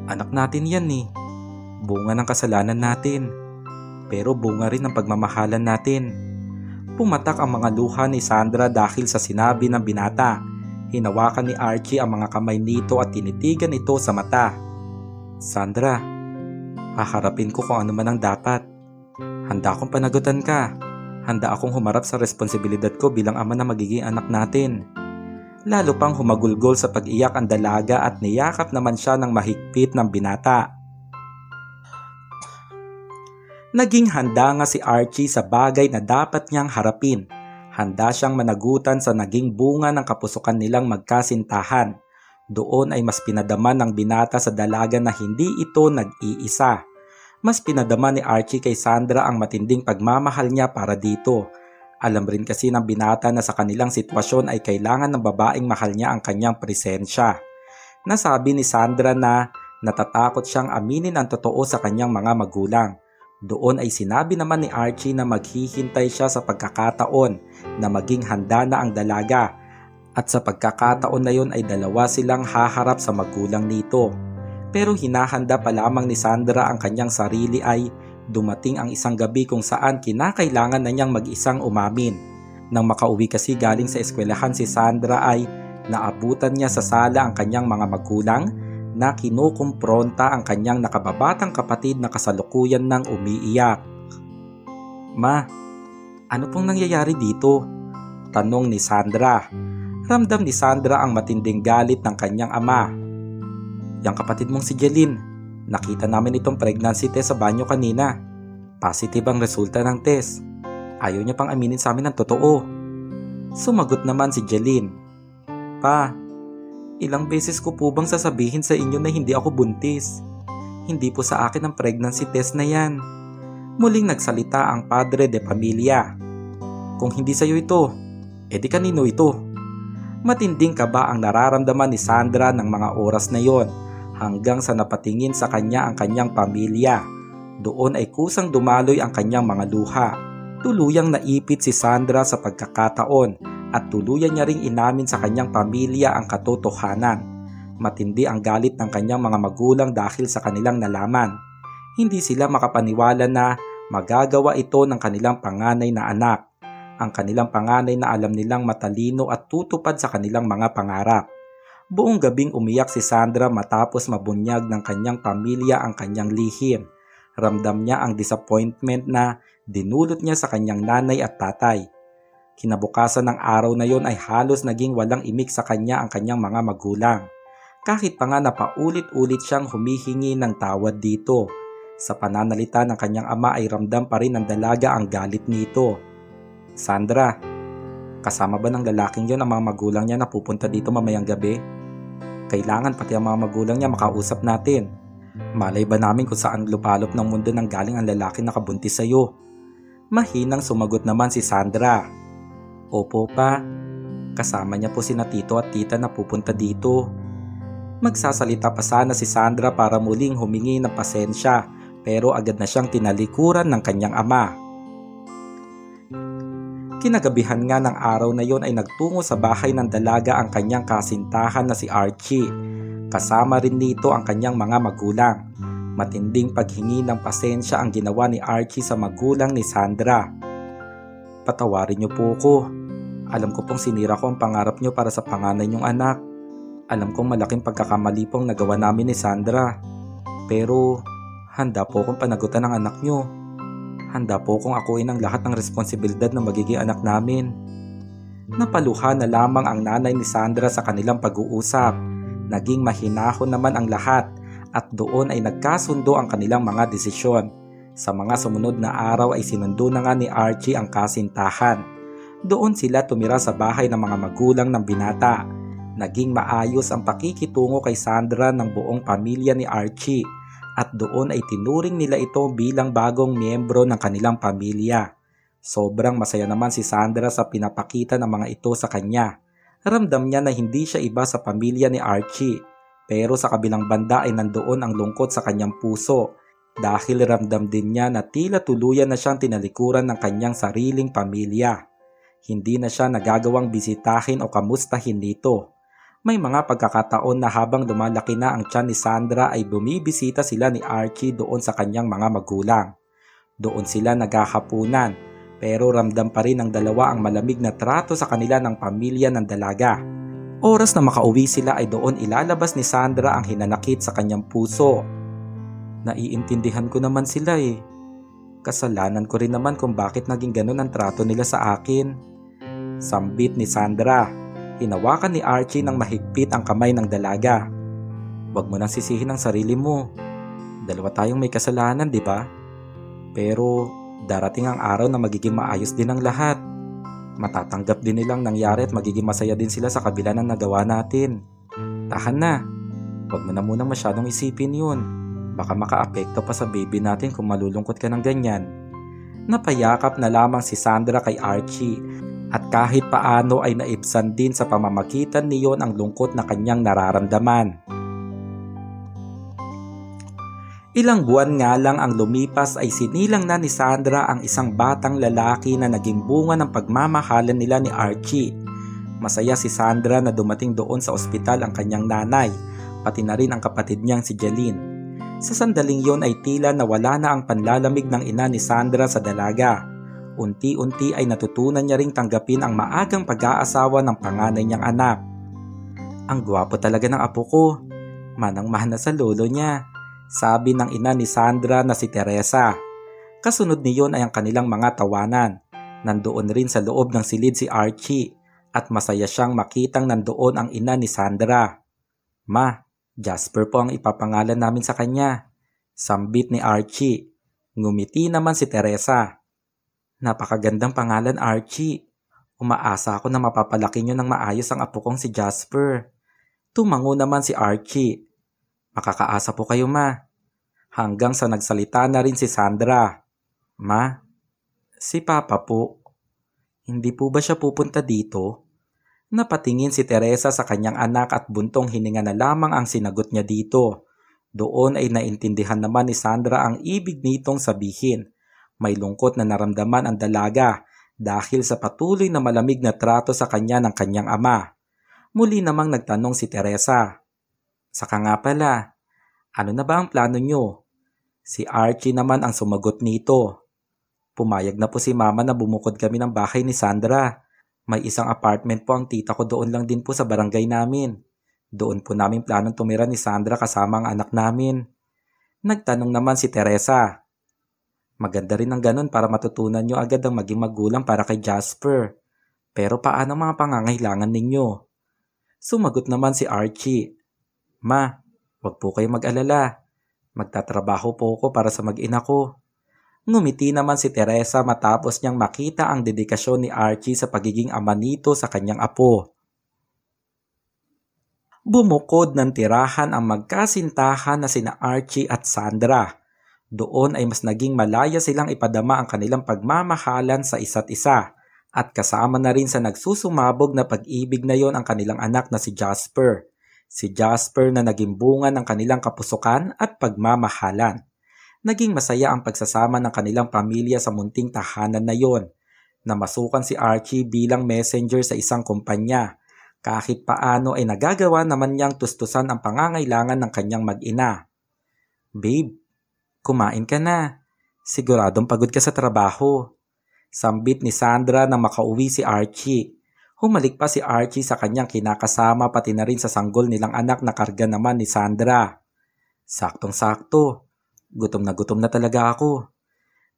anak natin yan eh. Bunga ng kasalanan natin. Pero bunga rin ng pagmamahalan natin. Pumatak ang mga luha ni Sandra dahil sa sinabi ng binata. Hinawakan ni Archie ang mga kamay nito at tinitigan ito sa mata. Sandra, haharapin ko kung ano man ang dapat. Handa akong panagutan ka. Handa akong humarap sa responsibilidad ko bilang ama na magiging anak natin. Lalo pang humagulgol sa pag-iyak ang dalaga at niyakap naman siya ng mahigpit ng binata. Naging handa nga si Archie sa bagay na dapat niyang harapin. Handa siyang managutan sa naging bunga ng kapusukan nilang magkasintahan. Doon ay mas pinadama ng binata sa dalaga na hindi ito nag-iisa. Mas pinadama ni Archie kay Sandra ang matinding pagmamahal niya para dito. Alam rin kasi ng binata na sa kanilang sitwasyon ay kailangan ng babaeng mahal niya ang kanyang presensya. Nasabi ni Sandra na natatakot siyang aminin ang totoo sa kanyang mga magulang. Doon ay sinabi naman ni Archie na maghihintay siya sa pagkakataon na maging handa na ang dalaga. At sa pagkakataon na yon ay dalawa silang haharap sa magulang nito. Pero hinahanda pa lamang ni Sandra ang kanyang sarili ay dumating ang isang gabi kung saan kinakailangan na niyang mag-isang umamin. Nang makauwi kasi galing sa eskwelahan si Sandra ay naabutan niya sa sala ang kanyang mga magulang na kinukumpronta ang kanyang nakababatang kapatid na kasalukuyan ng umiiyak. Ma, ano pong nangyayari dito? Tanong ni Sandra. Ramdam ni Sandra ang matinding galit ng kanyang ama. Yang kapatid mong si Jeline, nakita namin itong pregnancy test sa banyo kanina. Positive ang resulta ng test. Ayaw niya pang aminin sa amin ang totoo. Sumagot naman si Jeline. Pa, ilang beses ko po bang sasabihin sa inyo na hindi ako buntis? Hindi po sa akin ang pregnancy test na yan. Muling nagsalita ang padre de pamilya. Kung hindi sa iyo ito, edi kanino ito? Matinding kaba ang nararamdaman ni Sandra ng mga oras na yon hanggang sa napatingin sa kanya ang kanyang pamilya. Doon ay kusang dumaloy ang kanyang mga luha. Tuluyang naipit si Sandra sa pagkakataon at tuluyan niya ring inamin sa kanyang pamilya ang katotohanan. Matindi ang galit ng kanyang mga magulang dahil sa kanilang nalaman. Hindi sila makapaniwala na magagawa ito ng kanilang panganay na anak. Ang kanilang panganay na alam nilang matalino at tutupad sa kanilang mga pangarap. Buong gabing umiyak si Sandra matapos mabunyag ng kanyang pamilya ang kanyang lihim. Ramdam niya ang disappointment na dinulot niya sa kanyang nanay at tatay. Kinabukasan ng araw na yon ay halos naging walang imik sa kanya ang kanyang mga magulang. Kahit pa nga na paulit-ulit siyang humihingi ng tawad dito. Sa pananalita ng kanyang ama ay ramdam pa rin ng dalaga ang galit nito. Sandra, kasama ba ng lalaking yon ang mga magulang niya na pupunta dito mamayang gabi? Kailangan pati ang mga magulang niya makausap natin. Malay ba namin kung saan lupalop ng mundo nang galing ang lalaki na kabuntis sa'yo? Mahinang sumagot naman si Sandra. Opo pa, kasama niya po sina tito at tita na pupunta dito. Magsasalita pa sana si Sandra para muling humingi ng pasensya pero agad na siyang tinalikuran ng kanyang ama. Kinagabihan nga ng araw na yon ay nagtungo sa bahay ng dalaga ang kanyang kasintahan na si Archie. Kasama rin nito ang kanyang mga magulang. Matinding paghingi ng pasensya ang ginawa ni Archie sa magulang ni Sandra. Patawarin niyo po ko. Alam ko pong sinira ko ang pangarap niyo para sa panganay niyong anak. Alam kong malaking pagkakamali pong nagawa namin ni Sandra. Pero handa po akong panagutan ng anak niyo. Handa po kong akuin ang lahat ng responsibilidad ng magiging anak namin. Napaluha na lamang ang nanay ni Sandra sa kanilang pag-uusap. Naging mahinahon naman ang lahat at doon ay nagkasundo ang kanilang mga desisyon. Sa mga sumunod na araw ay sinundo na nga ni Archie ang kasintahan. Doon sila tumira sa bahay ng mga magulang ng binata. Naging maayos ang pakikitungo kay Sandra ng buong pamilya ni Archie. At doon ay tinuring nila ito bilang bagong miyembro ng kanilang pamilya. Sobrang masaya naman si Sandra sa pinapakita ng mga ito sa kanya. Ramdam niya na hindi siya iba sa pamilya ni Archie. Pero sa kabilang banda ay nandoon ang lungkot sa kanyang puso dahil ramdam din niya na tila tuluyan na siyang tinalikuran ng kanyang sariling pamilya. Hindi na siya nagagawang bisitahin o kamustahin dito. May mga pagkakataon na habang lumalaki na ang tiyan ni Sandra ay bumibisita sila ni Archie doon sa kanyang mga magulang. Doon sila naghahapunan pero ramdam pa rin ng dalawa ang malamig na trato sa kanila ng pamilya ng dalaga. Oras na makauwi sila ay doon ilalabas ni Sandra ang hinanakit sa kanyang puso. Naiintindihan ko naman sila eh. Kasalanan ko rin naman kung bakit naging ganun ang trato nila sa akin. Sambit ni Sandra. Hinawakan ni Archie ng mahigpit ang kamay ng dalaga. Huwag mo nang sisihin ang sarili mo. Dalawa tayong may kasalanan, di ba? Pero darating ang araw na magiging maayos din ang lahat. Matatanggap din nilang nangyari at magiging masaya din sila sa kabila ng nagawa natin. Tahan na. Huwag mo na muna masyadong isipin yun. Baka makaapekto pa sa baby natin kung malulungkot ka ng ganyan. Napayakap na lamang si Sandra kay Archie at kahit paano ay naibsan din sa pamamagitan niyon ang lungkot na kanyang nararamdaman. Ilang buwan nga lang ang lumipas ay sinilang na ni Sandra ang isang batang lalaki na naging bunga ng pagmamahalan nila ni Archie. Masaya si Sandra na dumating doon sa ospital ang kanyang nanay, pati na rin ang kapatid niyang si Jeline. Sa sandaling yon ay tila nawala na ang panlalamig ng ina ni Sandra sa dalaga. Unti-unti ay natutunan niya ring tanggapin ang maagang pag-aasawa ng panganay niyang anak. Ang gwapo talaga ng apo ko. Manang-mana sa lolo niya, sabi ng ina ni Sandra na si Teresa. Kasunod niyon ay ang kanilang mga tawanan. Nandoon rin sa loob ng silid si Archie at masaya siyang makitang nandoon ang ina ni Sandra. Ma, Jasper po ang ipapangalan namin sa kanya. Sambit ni Archie. Ngumiti naman si Teresa. Napakagandang pangalan, Archie. Umaasa ako na mapapalaki niyo ng maayos ang apo kong si Jasper. Tumango naman si Archie. Makakaasa po kayo, ma. Hanggang sa nagsalita na rin si Sandra. Ma, si Papa po. Hindi po ba siya pupunta dito? Napatingin si Teresa sa kanyang anak at buntong hininga na lamang ang sinagot niya dito. Doon ay naintindihan naman ni Sandra ang ibig nitong sabihin. May lungkot na naramdaman ang dalaga dahil sa patuloy na malamig na trato sa kanya ng kanyang ama. Muli namang nagtanong si Teresa. Saka nga pala, ano na ba ang plano niyo? Si Archie naman ang sumagot nito. Pumayag na po si Mama na bumukod kami ng bahay ni Sandra. May isang apartment po ang tita ko doon lang din po sa barangay namin. Doon po namin planong tumira ni Sandra kasama ang anak namin. Nagtanong naman si Teresa. Maganda rin ang ganun para matutunan nyo agad ang maging magulang para kay Jasper. Pero paano mga pangangailangan ninyo? Sumagot naman si Archie. Ma, wag po kayo mag-alala. Magtatrabaho po ako para sa mag-ina ko. Ngumiti naman si Teresa matapos niyang makita ang dedikasyon ni Archie sa pagiging ama nito sa kanyang apo. Bumukod ng tirahan ang magkasintahan na sina Archie at Sandra. Doon ay mas naging malaya silang ipadama ang kanilang pagmamahalan sa isa't isa at kasama na rin sa nagsusumabog na pag-ibig na yon ang kanilang anak na si Jasper. Si Jasper na naging bunga ng kanilang kapusukan at pagmamahalan. Naging masaya ang pagsasama ng kanilang pamilya sa munting tahanan na yon. Namasukan si Archie bilang messenger sa isang kumpanya. Kahit paano ay nagagawa naman niyang tustusan ang pangangailangan ng kanyang mag-ina. Babe, kumain ka na. Siguradong pagod ka sa trabaho. Sambit ni Sandra nang makauwi si Archie. Humalik pa si Archie sa kanyang kinakasama pati na rin sa sanggol nilang anak na karga naman ni Sandra. Saktong-sakto. Gutom na talaga ako.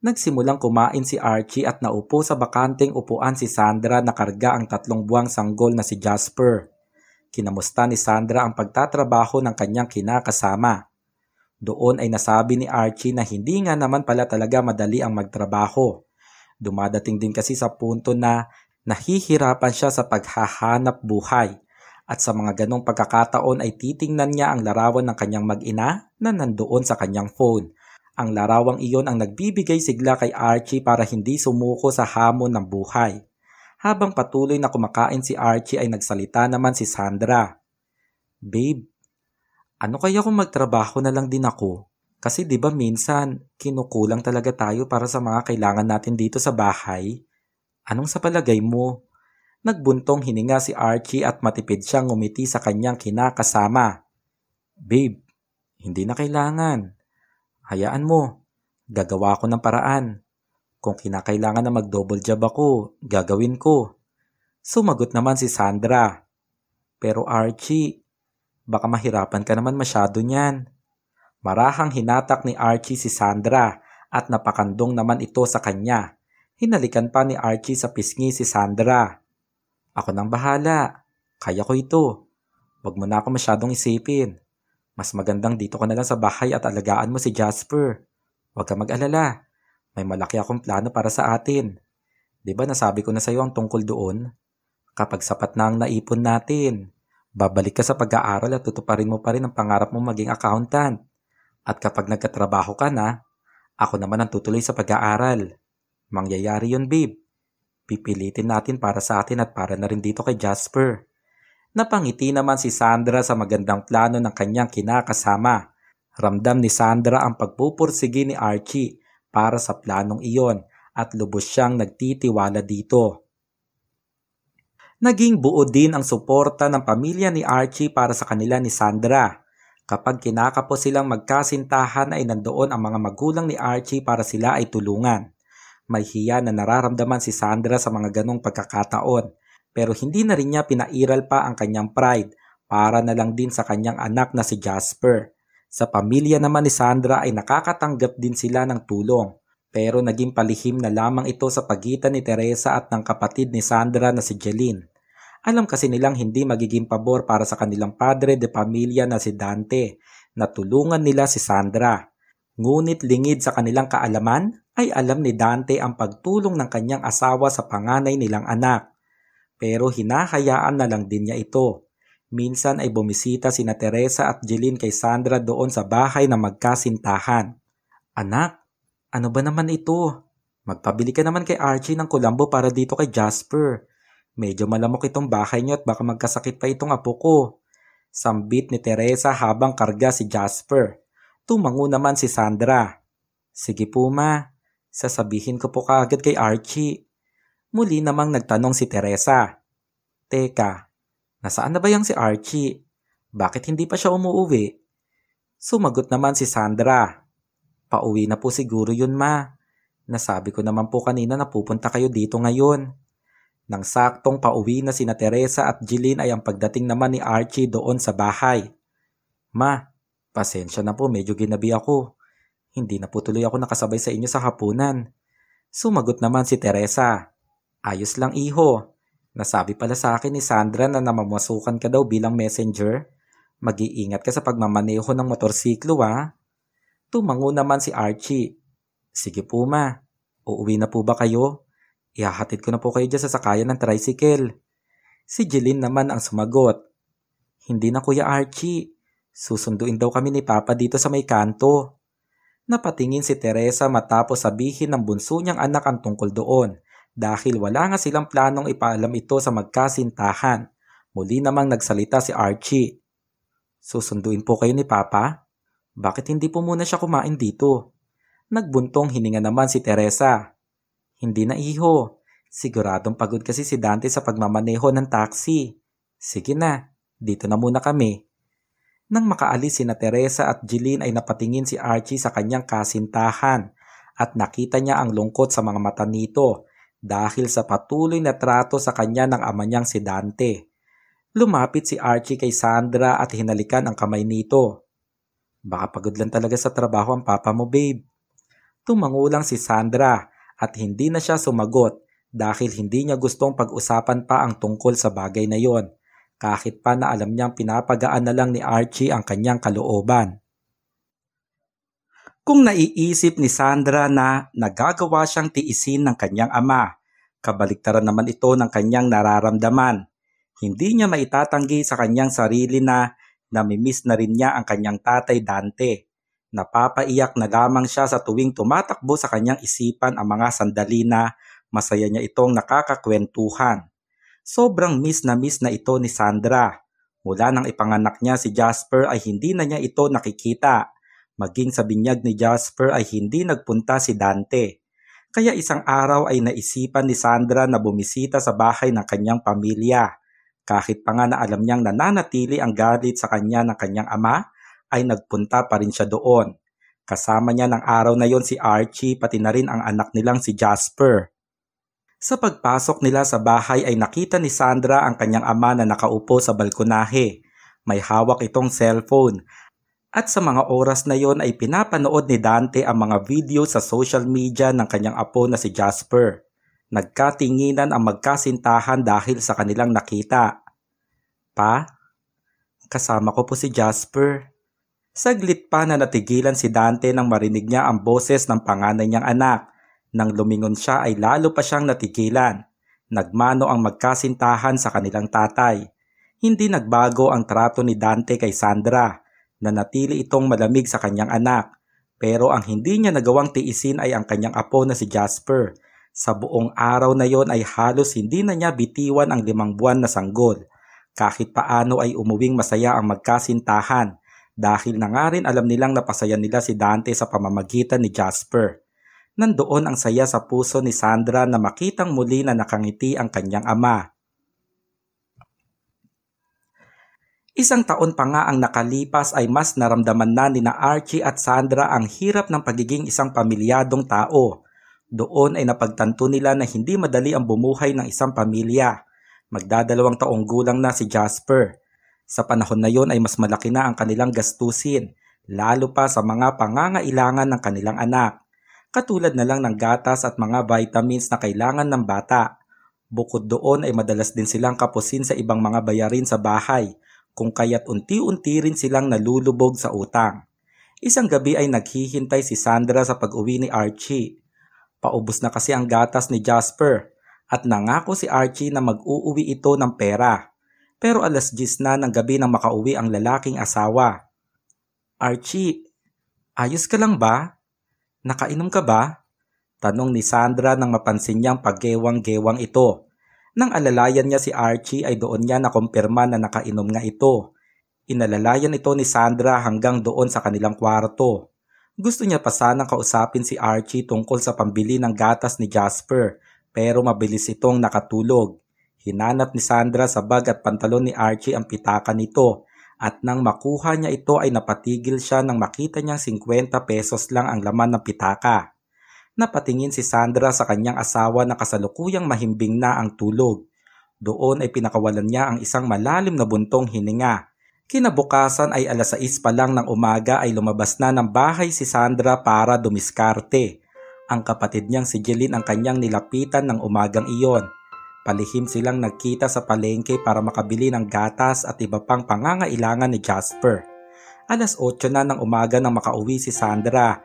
Nagsimulang kumain si Archie at naupo sa bakanteng upuan si Sandra na karga ang 3 buwang sanggol na si Jasper. Kinamusta ni Sandra ang pagtatrabaho ng kanyang kinakasama. Doon ay nasabi ni Archie na hindi nga naman pala talaga madali ang magtrabaho. Dumadating din kasi sa punto na nahihirapan siya sa paghahanap buhay. At sa mga ganong pagkakataon ay titingnan niya ang larawan ng kanyang mag-ina na nandoon sa kanyang phone. Ang larawang iyon ang nagbibigay sigla kay Archie para hindi sumuko sa hamon ng buhay. Habang patuloy na kumakain si Archie ay nagsalita naman si Sandra. Babe, Ano kaya kung magtrabaho na lang din ako? Kasi 'di ba minsan, kinukulang talaga tayo para sa mga kailangan natin dito sa bahay? Anong sa palagay mo? Nagbuntong hininga si Archie at matipid siyang ngumiti sa kanyang kinakasama. Babe, hindi na kailangan. Hayaan mo. Gagawa ko ng paraan. Kung kinakailangan na mag-double job ako, gagawin ko. Sumagot naman si Sandra. Pero Archie, baka mahirapan ka naman masyado niyan. Marahang hinatak ni Archie si Sandra at napakandong naman ito sa kanya. Hinalikan pa ni Archie sa pisngi si Sandra. Ako nang bahala. Kaya ko ito. Wag mo na ako masyadong isipin. Mas magandang dito ka na lang sa bahay at alagaan mo si Jasper. Huwag ka mag-alala. May malaki akong plano para sa atin. Di ba nasabi ko na sa iyo ang tungkol doon? Kapag sapat na ang naipon natin, babalik ka sa pag-aaral at tutuparin mo pa rin ang pangarap mo maging accountant. At kapag nagkatrabaho ka na, ako naman ang tutuloy sa pag-aaral. Mangyayari yun, babe. Pipilitin natin para sa atin at para na rin dito kay Jasper. Napangiti naman si Sandra sa magandang plano ng kanyang kinakasama. Ramdam ni Sandra ang pagpupursigi ni Archie para sa planong iyon at lubos siyang nagtitiwala dito. Naging buo din ang suporta ng pamilya ni Archie para sa kanila ni Sandra. Kapag kinakapos silang magkasintahan ay nandoon ang mga magulang ni Archie para sila ay tulungan. May hiya na nararamdaman si Sandra sa mga ganong pagkakataon, pero hindi na rin niya pinairal pa ang kanyang pride para na lang din sa kanyang anak na si Jasper. Sa pamilya naman ni Sandra ay nakakatanggap din sila ng tulong, pero naging palihim na lamang ito sa pagitan ni Teresa at ng kapatid ni Sandra na si Jeline. Alam kasi nilang hindi magiging pabor para sa kanilang padre de pamilya na si Dante na tulungan nila si Sandra. Ngunit lingid sa kanilang kaalaman ay alam ni Dante ang pagtulong ng kanyang asawa sa panganay nilang anak. Pero hinahayaan na lang din niya ito. Minsan ay bumisita sina Teresa at Jeline kay Sandra doon sa bahay na magkasintahan. Anak, ano ba naman ito? Magpabili ka naman kay Archie ng kulambo para dito kay Jasper. Medyo malamok itong bahay niyo at baka magkasakit pa itong apo ko. Sambit ni Teresa habang karga si Jasper. Tumango naman si Sandra. Sige po ma, sasabihin ko po kaagad kay Archie. Muli namang nagtanong si Teresa. Teka, nasaan na ba yang si Archie? Bakit hindi pa siya umuwi? Sumagot naman si Sandra. Pauwi na po siguro yun ma. Nasabi ko naman po kanina na pupunta kayo dito ngayon. Nang saktong pauwi na sina Teresa at Jeline ay ang pagdating naman ni Archie doon sa bahay. Ma, pasensya na po, medyo ginabi ako. Hindi na po tuloy ako nakasabay sa inyo sa hapunan. Sumagot naman si Teresa. Ayos lang iho. Nasabi pala sa akin ni Sandra na namamasukan ka daw bilang messenger. Mag-iingat ka sa pagmamaneho ng motorsiklo ha. Tumango naman si Archie. Sige po ma, uuwi na po ba kayo? Ihahatid ko na po kayo dyan sa sakayan ng tricycle. Si Jeline naman ang sumagot. Hindi na Kuya Archie. Susunduin daw kami ni Papa dito sa may kanto. Napatingin si Teresa matapos sabihin ng bunso niyang anak ang tungkol doon dahil wala nga silang planong ipaalam ito sa magkasintahan. Muli namang nagsalita si Archie. Susunduin po kayo ni Papa? Bakit hindi po muna siya kumain dito? Nagbuntong hininga naman si Teresa. Hindi na iho. Siguradong pagod kasi si Dante sa pagmamaneho ng taxi. Sige na, dito na muna kami. Nang makaalis sina Teresa at Jeline ay napatingin si Archie sa kanyang kasintahan at nakita niya ang lungkot sa mga mata nito dahil sa patuloy na trato sa kanya ng ama niyang si Dante. Lumapit si Archie kay Sandra at hinalikan ang kamay nito. Baka pagod lang talaga sa trabaho ang papa mo, babe. Tumango lang si Sandra at hindi na siya sumagot dahil hindi niya gustong pag-usapan pa ang tungkol sa bagay na yon, kahit pa na alam niyang pinapagaan na lang ni Archie ang kanyang kalooban. Kung naiisip ni Sandra na nagagawa siyang tiisin ng kanyang ama, kabaliktaran naman ito ng kanyang nararamdaman. Hindi niya maitatanggi sa kanyang sarili na namimiss na rin niya ang kanyang tatay Dante. Napapaiyak na lamang siya sa tuwing tumatakbo sa kanyang isipan ang mga sandali na masaya niya itong nakakakwentuhan. Sobrang miss na ito ni Sandra. Mula nang ipanganak niya si Jasper ay hindi na niya ito nakikita. Maging sa binyag ni Jasper ay hindi nagpunta si Dante. Kaya isang araw ay naisipan ni Sandra na bumisita sa bahay ng kanyang pamilya. Kahit pa nga na alam niyang nananatili ang galit sa kanya ng kanyang ama, ay nagpunta pa rin siya doon. Kasama niya ng araw na yon si Archie pati na rin ang anak nilang si Jasper. Sa pagpasok nila sa bahay ay nakita ni Sandra ang kanyang ama na nakaupo sa balkonahe. May hawak itong cellphone. At sa mga oras na yon ay pinapanood ni Dante ang mga video sa social media ng kanyang apo na si Jasper. Nagkatinginan ang magkasintahan dahil sa kanilang nakita. Pa, kasama ko po si Jasper. Saglit pa na natigilan si Dante nang marinig niya ang boses ng panganay niyang anak. Nang lumingon siya ay lalo pa siyang natigilan. Nagmano ang magkasintahan sa kanilang tatay. Hindi nagbago ang trato ni Dante kay Sandra. Nanatili itong malamig sa kanyang anak. Pero ang hindi niya nagawang tiisin ay ang kanyang apo na si Jasper. Sa buong araw na yon ay halos hindi na niya bitiwan ang 5 buwan na sanggol. Kahit paano ay umuwing masaya ang magkasintahan. Dahil na nga rin alam nilang napasaya nila si Dante sa pamamagitan ni Jasper. Nandoon ang saya sa puso ni Sandra na makitang muli na nakangiti ang kanyang ama. Isang taon pa nga ang nakalipas ay mas naramdaman na ni na Archie at Sandra ang hirap ng pagiging isang pamilyadong tao. Doon ay napagtanto nila na hindi madali ang bumuhay ng isang pamilya. Magdadalawang taong gulang na si Jasper. Sa panahon na yon ay mas malaki na ang kanilang gastusin, lalo pa sa mga pangangailangan ng kanilang anak. Katulad na lang ng gatas at mga vitamins na kailangan ng bata. Bukod doon ay madalas din silang kapusin sa ibang mga bayarin sa bahay, kung kaya't unti-unti rin silang nalulubog sa utang. Isang gabi ay naghihintay si Sandra sa pag-uwi ni Archie. Paubos na kasi ang gatas ni Jasper at nangako si Archie na mag-uuwi ito ng pera. Pero 10:00 na ng gabi nang makauwi ang lalaking asawa. Archie, ayos ka lang ba? Nakainom ka ba? Tanong ni Sandra nang mapansin niyang paggewang-gewang ito. Nang alalayan niya si Archie ay doon niya nakumpirma na nakainom nga ito. Inalalayan ito ni Sandra hanggang doon sa kanilang kwarto. Gusto niya pa sanang kausapin si Archie tungkol sa pambili ng gatas ni Jasper pero mabilis itong nakatulog. Hinanap ni Sandra sa bag at pantalon ni Archie ang pitaka nito. At nang makuha niya ito ay napatigil siya nang makita niyang 50 pesos lang ang laman ng pitaka. Napatingin si Sandra sa kanyang asawa na kasalukuyang mahimbing na ang tulog. Doon ay pinakawalan niya ang isang malalim na buntong hininga. Kinabukasan ay 6:00 pa lang ng umaga ay lumabas na ng bahay si Sandra para dumiskarte. Ang kapatid niyang si Jeline ang kanyang nilapitan ng umagang iyon. Palihim silang nagkita sa palengke para makabili ng gatas at iba pang pangangailangan ni Jasper. 8:00 na ng umaga nang makauwi si Sandra.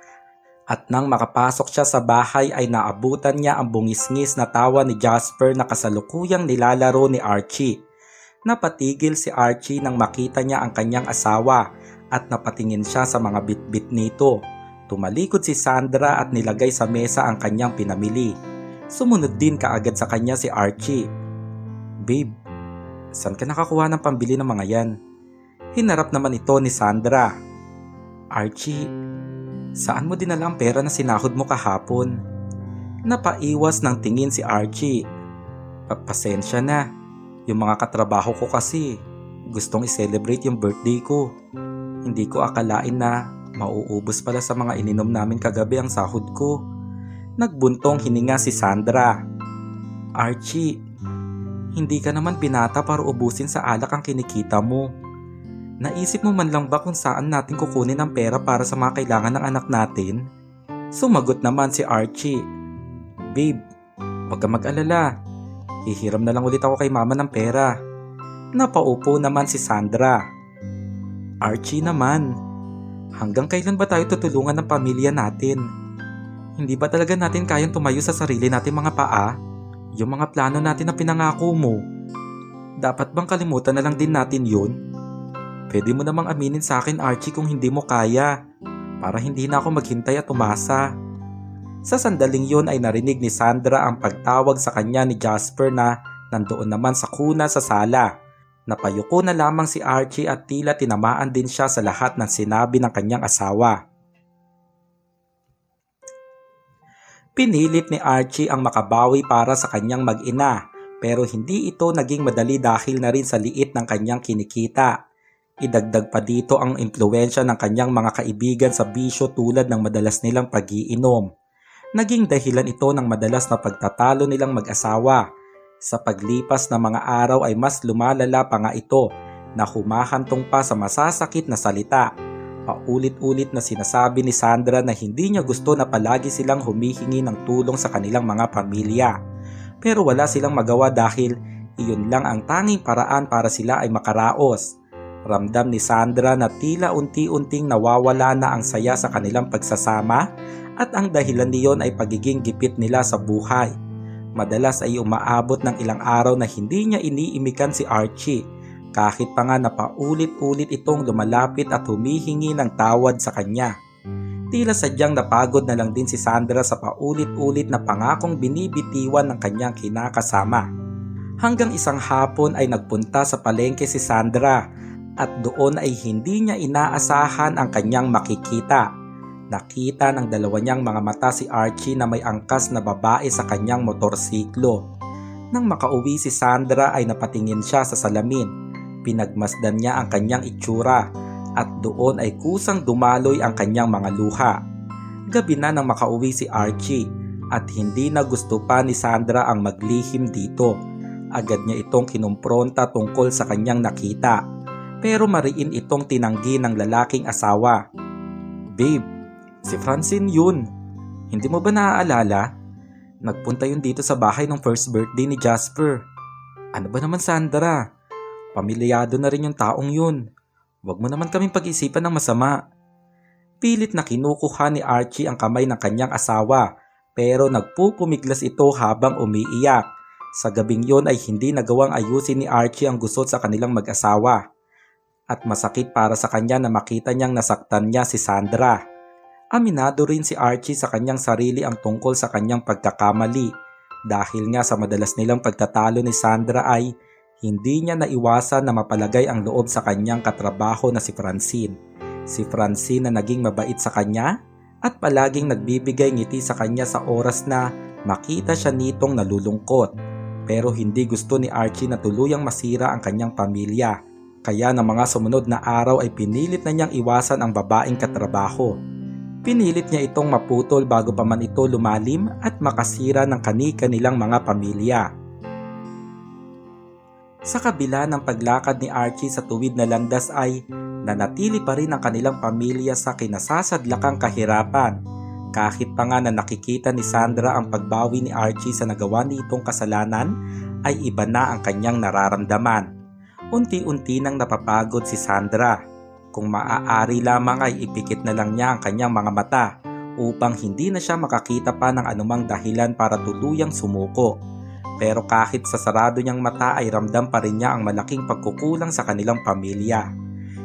At nang makapasok siya sa bahay ay naabutan niya ang bungis-ngis na tawa ni Jasper na kasalukuyang nilalaro ni Archie. Napatigil si Archie nang makita niya ang kanyang asawa at napatingin siya sa mga bitbit nito. Tumalikod si Sandra at nilagay sa mesa ang kanyang pinamili. Sumunod din kaagad sa kanya si Archie. Babe, saan ka nakakuha ng pambili ng mga yan? Hinarap naman ito ni Sandra. Archie, saan mo dinala ang pera na sinahod mo kahapon? Napaiwas ng tingin si Archie. Pasensya na, yung mga katrabaho ko kasi gustong i-celebrate yung birthday ko. Hindi ko akalain na mauubos pala sa mga ininom namin kagabi ang sahod ko. Nagbuntong hininga si Sandra. Archie, hindi ka naman binata para ubusin sa alak ang kinikita mo. Naisip mo man lang ba kung saan natin kukunin ang pera para sa mga kailangan ng anak natin? Sumagot naman si Archie. Babe, huwag ka mag-alala. Hihiram na lang ulit ako kay mama ng pera. Napaupo naman si Sandra. Archie naman, hanggang kailan ba tayo tutulungan ng pamilya natin? Hindi ba talaga natin kayang tumayo sa sarili natin mga paa? Yung mga plano natin na pinangako mo. Dapat bang kalimutan na lang din natin yun? Pwede mo namang aminin sa akin, Archie, kung hindi mo kaya. Para hindi na ako maghintay at umasa. Sa sandaling yun ay narinig ni Sandra ang pagtawag sa kanya ni Jasper na nandoon naman sa kuna sa sala. Napayuko na lamang si Archie at tila tinamaan din siya sa lahat ng sinabi ng kanyang asawa. Pinilit ni Archie ang makabawi para sa kanyang mag-ina, pero hindi ito naging madali dahil na rin sa liit ng kanyang kinikita. Idagdag pa dito ang impluwensya ng kanyang mga kaibigan sa bisyo tulad ng madalas nilang pag-iinom. Naging dahilan ito ng madalas na pagtatalo nilang mag-asawa. Sa paglipas ng mga araw ay mas lumalala pa nga ito na humahantong pa sa masasakit na salita. Paulit-ulit na sinasabi ni Sandra na hindi niya gusto na palagi silang humihingi ng tulong sa kanilang mga pamilya. Pero wala silang magawa dahil iyon lang ang tanging paraan para sila ay makaraos. Ramdam ni Sandra na tila unti-unting nawawala na ang saya sa kanilang pagsasama at ang dahilan niyon ay pagiging gipit nila sa buhay. Madalas ay umaabot ng ilang araw na hindi niya iniimikan si Archie, kahit pa nga na paulit-ulit itong lumalapit at humihingi ng tawad sa kanya. Tila sadyang napagod na lang din si Sandra sa paulit-ulit na pangakong binibitiwan ng kanyang kinakasama. Hanggang isang hapon ay nagpunta sa palengke si Sandra at doon ay hindi niya inaasahan ang kanyang makikita. Nakita ng dalawa niyang mga mata si Archie na may angkas na babae sa kanyang motorsiklo. Nang makauwi si Sandra ay napatingin siya sa salamin. Pinagmasdan niya ang kanyang itsura at doon ay kusang dumaloy ang kanyang mga luha. Gabi na nang makauwi si Archie at hindi na gusto pa ni Sandra ang maglihim dito. Agad niya itong kinumpronta tungkol sa kanyang nakita. Pero mariin itong tinanggi ng lalaking asawa. "Babe, si Francine yun. Hindi mo ba naaalala? Nagpunta yun dito sa bahay ng first birthday ni Jasper." "Ano ba naman, Sandra? Pamilyado na rin yung taong yun. Huwag mo naman kaming pag-isipan ng masama." Pilit na kinukuha ni Archie ang kamay ng kanyang asawa pero nagpupumiglas ito habang umiiyak. Sa gabing yon ay hindi nagawang ayusin ni Archie ang gusot sa kanilang mag-asawa. At masakit para sa kanya na makita niyang nasaktan niya si Sandra. Aminado rin si Archie sa kanyang sarili ang tungkol sa kanyang pagkakamali dahil nga sa madalas nilang pagtatalo ni Sandra ay hindi niya naiwasan na mapalagay ang loob sa kanyang katrabaho na si Francine. Si Francine na naging mabait sa kanya at palaging nagbibigay ngiti sa kanya sa oras na makita siya nitong nalulungkot. Pero hindi gusto ni Archie na tuluyang masira ang kanyang pamilya. Kaya ng mga sumunod na araw ay pinilit na niyang iwasan ang babaeng katrabaho. Pinilit niya itong maputol bago pa man ito lumalim at makasira ng kani-kanilang mga pamilya. Sa kabila ng paglakad ni Archie sa tuwid na landas ay nanatili pa rin ang kanilang pamilya sa kinasasadlakang kahirapan. Kahit pa nga na nakikita ni Sandra ang pagbawi ni Archie sa nagawa nitong kasalanan ay iba na ang kanyang nararamdaman. Unti-unti nang napapagod si Sandra. Kung maaari lamang ay ipikit na lang niya ang kanyang mga mata upang hindi na siya makakita pa ng anumang dahilan para tuluyang sumuko. Pero kahit sa sarado niyang mata ay ramdam pa rin niya ang malaking pagkukulang sa kanilang pamilya.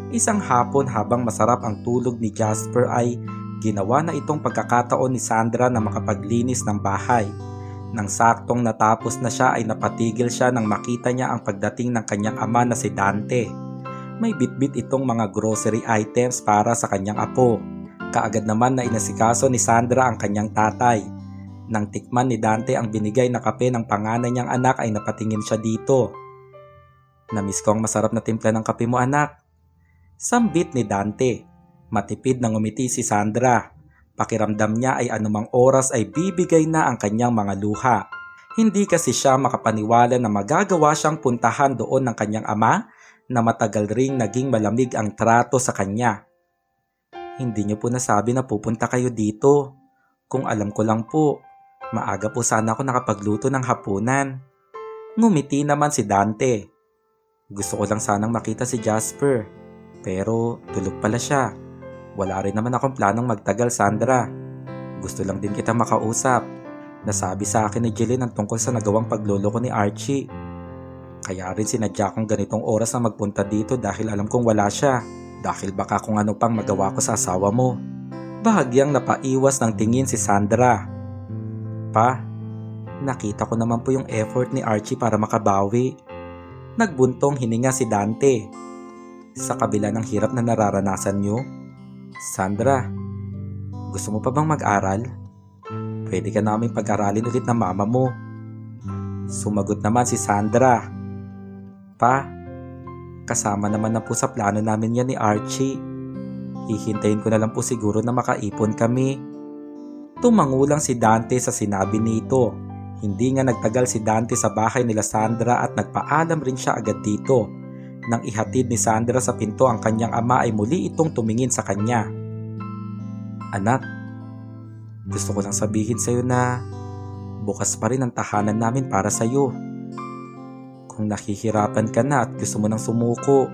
Isang hapon habang masarap ang tulog ni Jasper ay ginawa na itong pagkakataon ni Sandra na makapaglinis ng bahay. Nang saktong natapos na siya ay napatigil siya nang makita niya ang pagdating ng kanyang ama na si Dante. May bitbit itong mga grocery items para sa kanyang apo. Kaagad naman na inasikaso ni Sandra ang kanyang tatay. Nang tikman ni Dante ang binigay na kape ng panganay niyang anak ay napatingin siya dito. "Namiss ko ang masarap na timpla ng kape mo, anak." Sambit ni Dante. Matipid na ngumiti si Sandra. Pakiramdam niya ay anumang oras ay bibigay na ang kanyang mga luha. Hindi kasi siya makapaniwala na magagawa siyang puntahan doon ng kanyang ama na matagal ring naging malamig ang trato sa kanya. "Hindi niyo po nasabi na pupunta kayo dito. Kung alam ko lang po, maaga po sana ako nakapagluto ng hapunan." Ngumiti naman si Dante. "Gusto ko lang sanang makita si Jasper, pero tulog pala siya. Wala rin naman akong planong magtagal, Sandra. Gusto lang din kita makausap. Nasabi sa akin ni Jeline ang tungkol sa nagawang pagloloko ni Archie. Kaya rin sinadya kong ganitong oras na magpunta dito dahil alam kong wala siya. Dahil baka kung ano pang magawa ko sa asawa mo." Bahagyang napaiwas ng tingin si Sandra. "Pa, nakita ko naman po yung effort ni Archie para makabawi. Nagbuntong hininga si Dante. Sa kabila ng hirap na nararanasan niyo, Sandra, gusto mo pa bang mag-aral? Pwede ka namin pag-aralin ulit ng mama mo. Sumagot naman si Sandra. Pa, kasama naman na po sa plano namin yan ni Archie. Hihintayin ko na lang po siguro na makaipon kami. Tumangulang si Dante sa sinabi nito. Hindi nga nagtagal si Dante sa bahay nila Sandra at nagpaalam rin siya agad dito. Nang ihatid ni Sandra sa pinto ang kanyang ama ay muli itong tumingin sa kanya. Anak, gusto ko lang sabihin sa iyo na bukas pa rin ang tahanan namin para sa iyo. Kung nahihirapan ka na at gusto mo nang sumuko,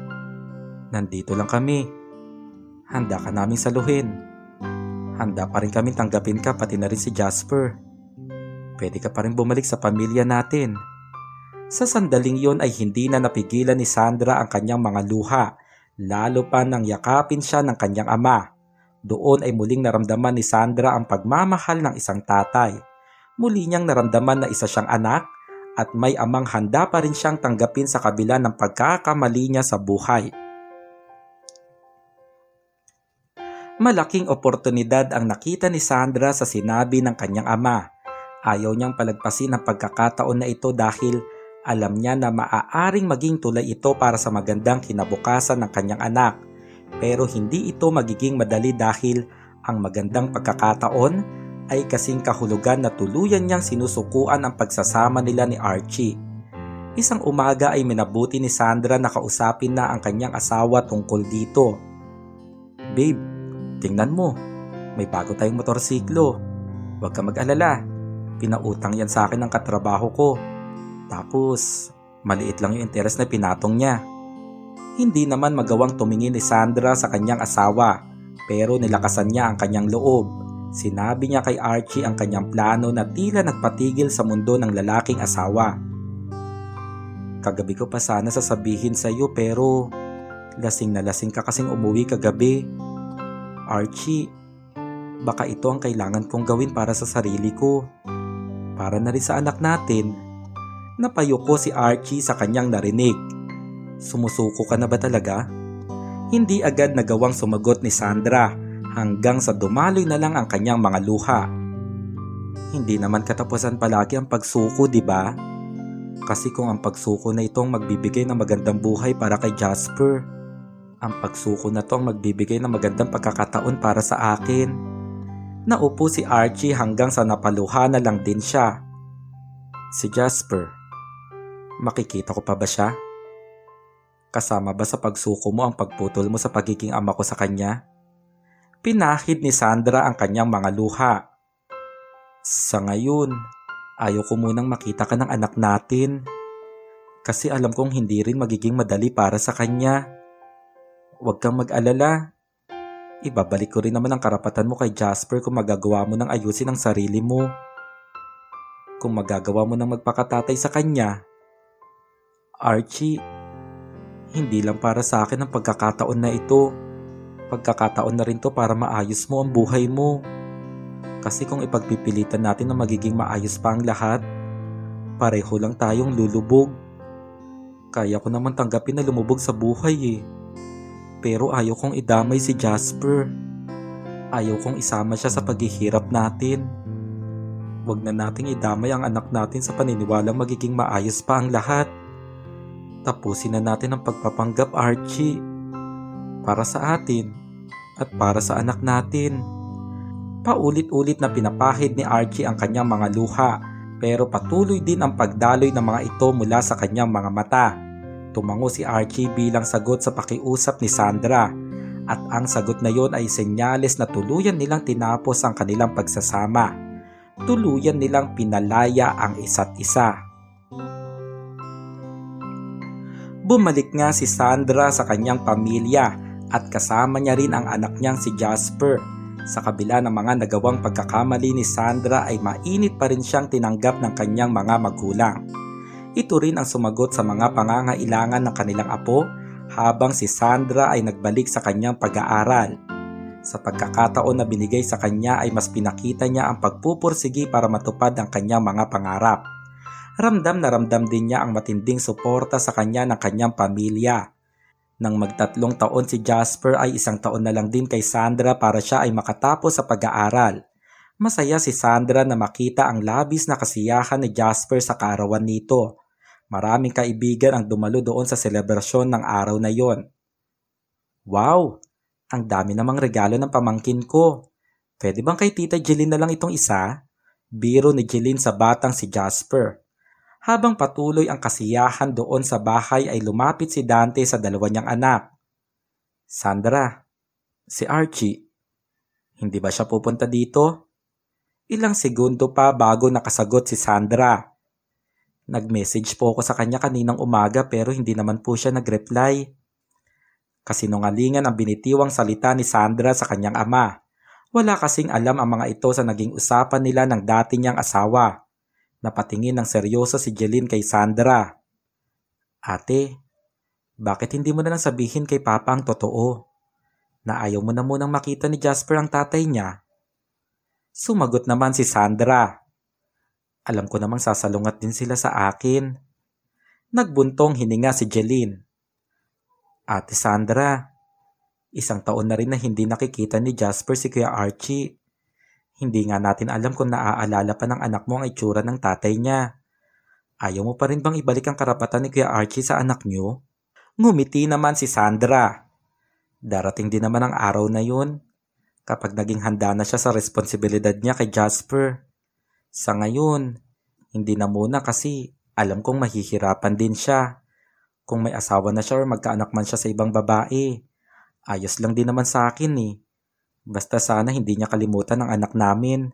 nandito lang kami. Handa ka naming saluhin. Handa pa rin kami tanggapin ka pati na rin si Jasper. Pwede ka pa rin bumalik sa pamilya natin. Sa sandaling yon ay hindi na napigilan ni Sandra ang kanyang mga luha, lalo pa nang yakapin siya ng kanyang ama. Doon ay muling naramdaman ni Sandra ang pagmamahal ng isang tatay. Muli niyang naramdaman na isa siyang anak at may amang handa pa rin siyang tanggapin sa kabila ng pagkakamali niya sa buhay. Malaking oportunidad ang nakita ni Sandra sa sinabi ng kanyang ama. Ayaw niyang palagpasin ang pagkakataon na ito dahil alam niya na maaaring maging tulay ito para sa magandang kinabukasan ng kanyang anak. Pero hindi ito magiging madali dahil ang magandang pagkakataon ay kasing kahulugan na tuluyan niyang sinusukuan ang pagsasama nila ni Archie. Isang umaga ay minabuti ni Sandra na kausapin na ang kanyang asawa tungkol dito. Babe, tingnan mo, may bago tayong motorsiklo. Huwag ka mag-alala, pinautang yan sa akin ng katrabaho ko. Tapos, maliit lang yung interes na pinatong niya. Hindi naman magawang tumingin ni Sandra sa kanyang asawa, pero nilakasan niya ang kanyang loob. Sinabi niya kay Archie ang kanyang plano na tila nagpatigil sa mundo ng lalaking asawa. Kagabi ko pa sana sasabihin sa iyo pero lasing na lasing ka kasing umuwi kagabi. Archie, baka ito ang kailangan kong gawin para sa sarili ko. Para na rin sa anak natin. Napayuko si Archie sa kanyang narinig. Sumusuko ka na ba talaga? Hindi agad nagawang sumagot ni Sandra hanggang sa dumaloy na lang ang kanyang mga luha. Hindi naman katapusan palagi ang pagsuko, di ba? Kasi kung ang pagsuko na ito ang magbibigay ng magandang buhay para kay Jasper, ang pagsuko na ito ang magbibigay ng magandang pagkakataon para sa akin. Naupo si Archie hanggang sa napaluha na lang din siya. Si Jasper, makikita ko pa ba siya? Kasama ba sa pagsuko mo ang pagputol mo sa pagiging ama ko sa kanya? Pinahid ni Sandra ang kanyang mga luha. Sa ngayon, ayaw ko munang makita ka ng anak natin. Kasi alam kong hindi rin magiging madali para sa kanya. Huwag kang mag-alala. Ibabalik ko rin naman ang karapatan mo kay Jasper kung magagawa mo ng ayusin ang sarili mo. Kung magagawa mo ng magpakatatay sa kanya. Archie, hindi lang para sa akin ang pagkakataon na ito. Pagkakataon na rin to para maayos mo ang buhay mo. Kasi kung ipagpipilitan natin na magiging maayos pa ang lahat, pareho lang tayong lulubog. Kaya ko naman tanggapin na lumubog sa buhay eh. Pero ayaw kong idamay si Jasper. Ayaw kong isama siya sa paghihirap natin. Huwag na nating idamay ang anak natin sa paniniwalang magiging maayos pa ang lahat. Tapusin na natin ang pagpapanggap, Archie. Para sa atin at para sa anak natin. Paulit-ulit na pinapahid ni Archie ang kanyang mga luha, pero patuloy din ang pagdaloy ng mga ito mula sa kanyang mga mata. Tumango si Archie bilang sagot sa pakiusap ni Sandra, at ang sagot na yon ay senyales na tuluyan nilang tinapos ang kanilang pagsasama. Tuluyan nilang pinalaya ang isa't isa. Bumalik nga si Sandra sa kanyang pamilya at kasama niya rin ang anak niyang si Jasper. Sa kabila ng mga nagawang pagkakamali ni Sandra ay mainit pa rin siyang tinanggap ng kanyang mga magulang. Ito rin ang sumagot sa mga pangangailangan ng kanilang apo habang si Sandra ay nagbalik sa kanyang pag-aaral. Sa pagkakataon na binigay sa kanya ay mas pinakita niya ang pagpupursigi para matupad ang kanyang mga pangarap. Ramdam na ramdam din niya ang matinding suporta sa kanya ng kanyang pamilya. Nang magtatlong taon si Jasper ay 1 taon na lang din kay Sandra para siya ay makatapos sa pag-aaral. Masaya si Sandra na makita ang labis na kasiyahan ni Jasper sa kaarawan nito. Maraming kaibigan ang dumalo doon sa selebrasyon ng araw na yon. Wow! Ang dami namang regalo ng pamangkin ko. Pwede bang kay Tita Jeline na lang itong isa? Biro ni Jeline sa batang si Jasper. Habang patuloy ang kasiyahan doon sa bahay ay lumapit si Dante sa dalawa niyang anak. Sandra, si Archie, hindi ba siya pupunta dito? Ilang segundo pa bago nakasagot si Sandra. Nag-message po ako sa kanya kaninang umaga pero hindi naman po siya nag-reply. Kasinungalingan ang binitiwang salita ni Sandra sa kanyang ama. Wala kasing alam ang mga ito sa naging usapan nila ng dati niyang asawa. Napatingin ng seryoso si Jeline kay Sandra. Ate, bakit hindi mo na lang sabihin kay Papa ang totoo? Na ayaw mo na munang makita ni Jasper ang tatay niya? Sumagot naman si Sandra. Alam ko namang sasalungat din sila sa akin. Nagbuntong hininga si Jeline. Ate Sandra, 1 taon na rin na hindi nakikita ni Jasper si Kuya Archie. Hindi nga natin alam kung naaalala pa ng anak mo ang itsura ng tatay niya. Ayaw mo pa rin bang ibalik ang karapatan ni Kuya Archie sa anak niyo? Ngumiti naman si Sandra. Darating din naman ang araw na yun, kapag naging handa na siya sa responsibilidad niya kay Jasper. Sa ngayon, hindi na muna kasi alam kong mahihirapan din siya. Kung may asawa na siya or magkaanak man siya sa ibang babae, ayos lang din naman sa akin eh. Basta sana hindi niya kalimutan ang anak namin.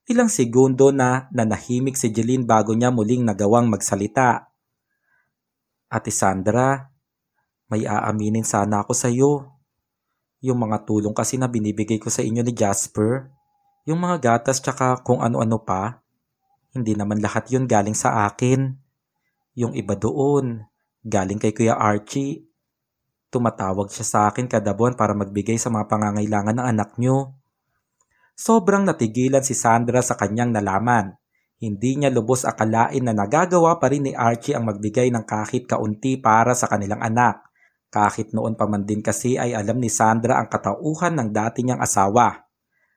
Ilang segundo na nanahimik si Jeline bago niya muling nagawang magsalita. Ate Sandra, may aaminin sana ako sa iyo. Yung mga tulong kasi na binibigay ko sa inyo ni Jasper, yung mga gatas tsaka kung ano-ano pa, hindi naman lahat yun galing sa akin. Yung iba doon, galing kay Kuya Archie. Tumatawag siya sa akin kada buwan para magbigay sa mga pangangailangan ng anak niyo. Sobrang natigilan si Sandra sa kanyang nalaman. Hindi niya lubos akalain na nagagawa pa rin ni Archie ang magbigay ng kahit kaunti para sa kanilang anak. Kahit noon pa man din kasi ay alam ni Sandra ang katauhan ng dati niyang asawa.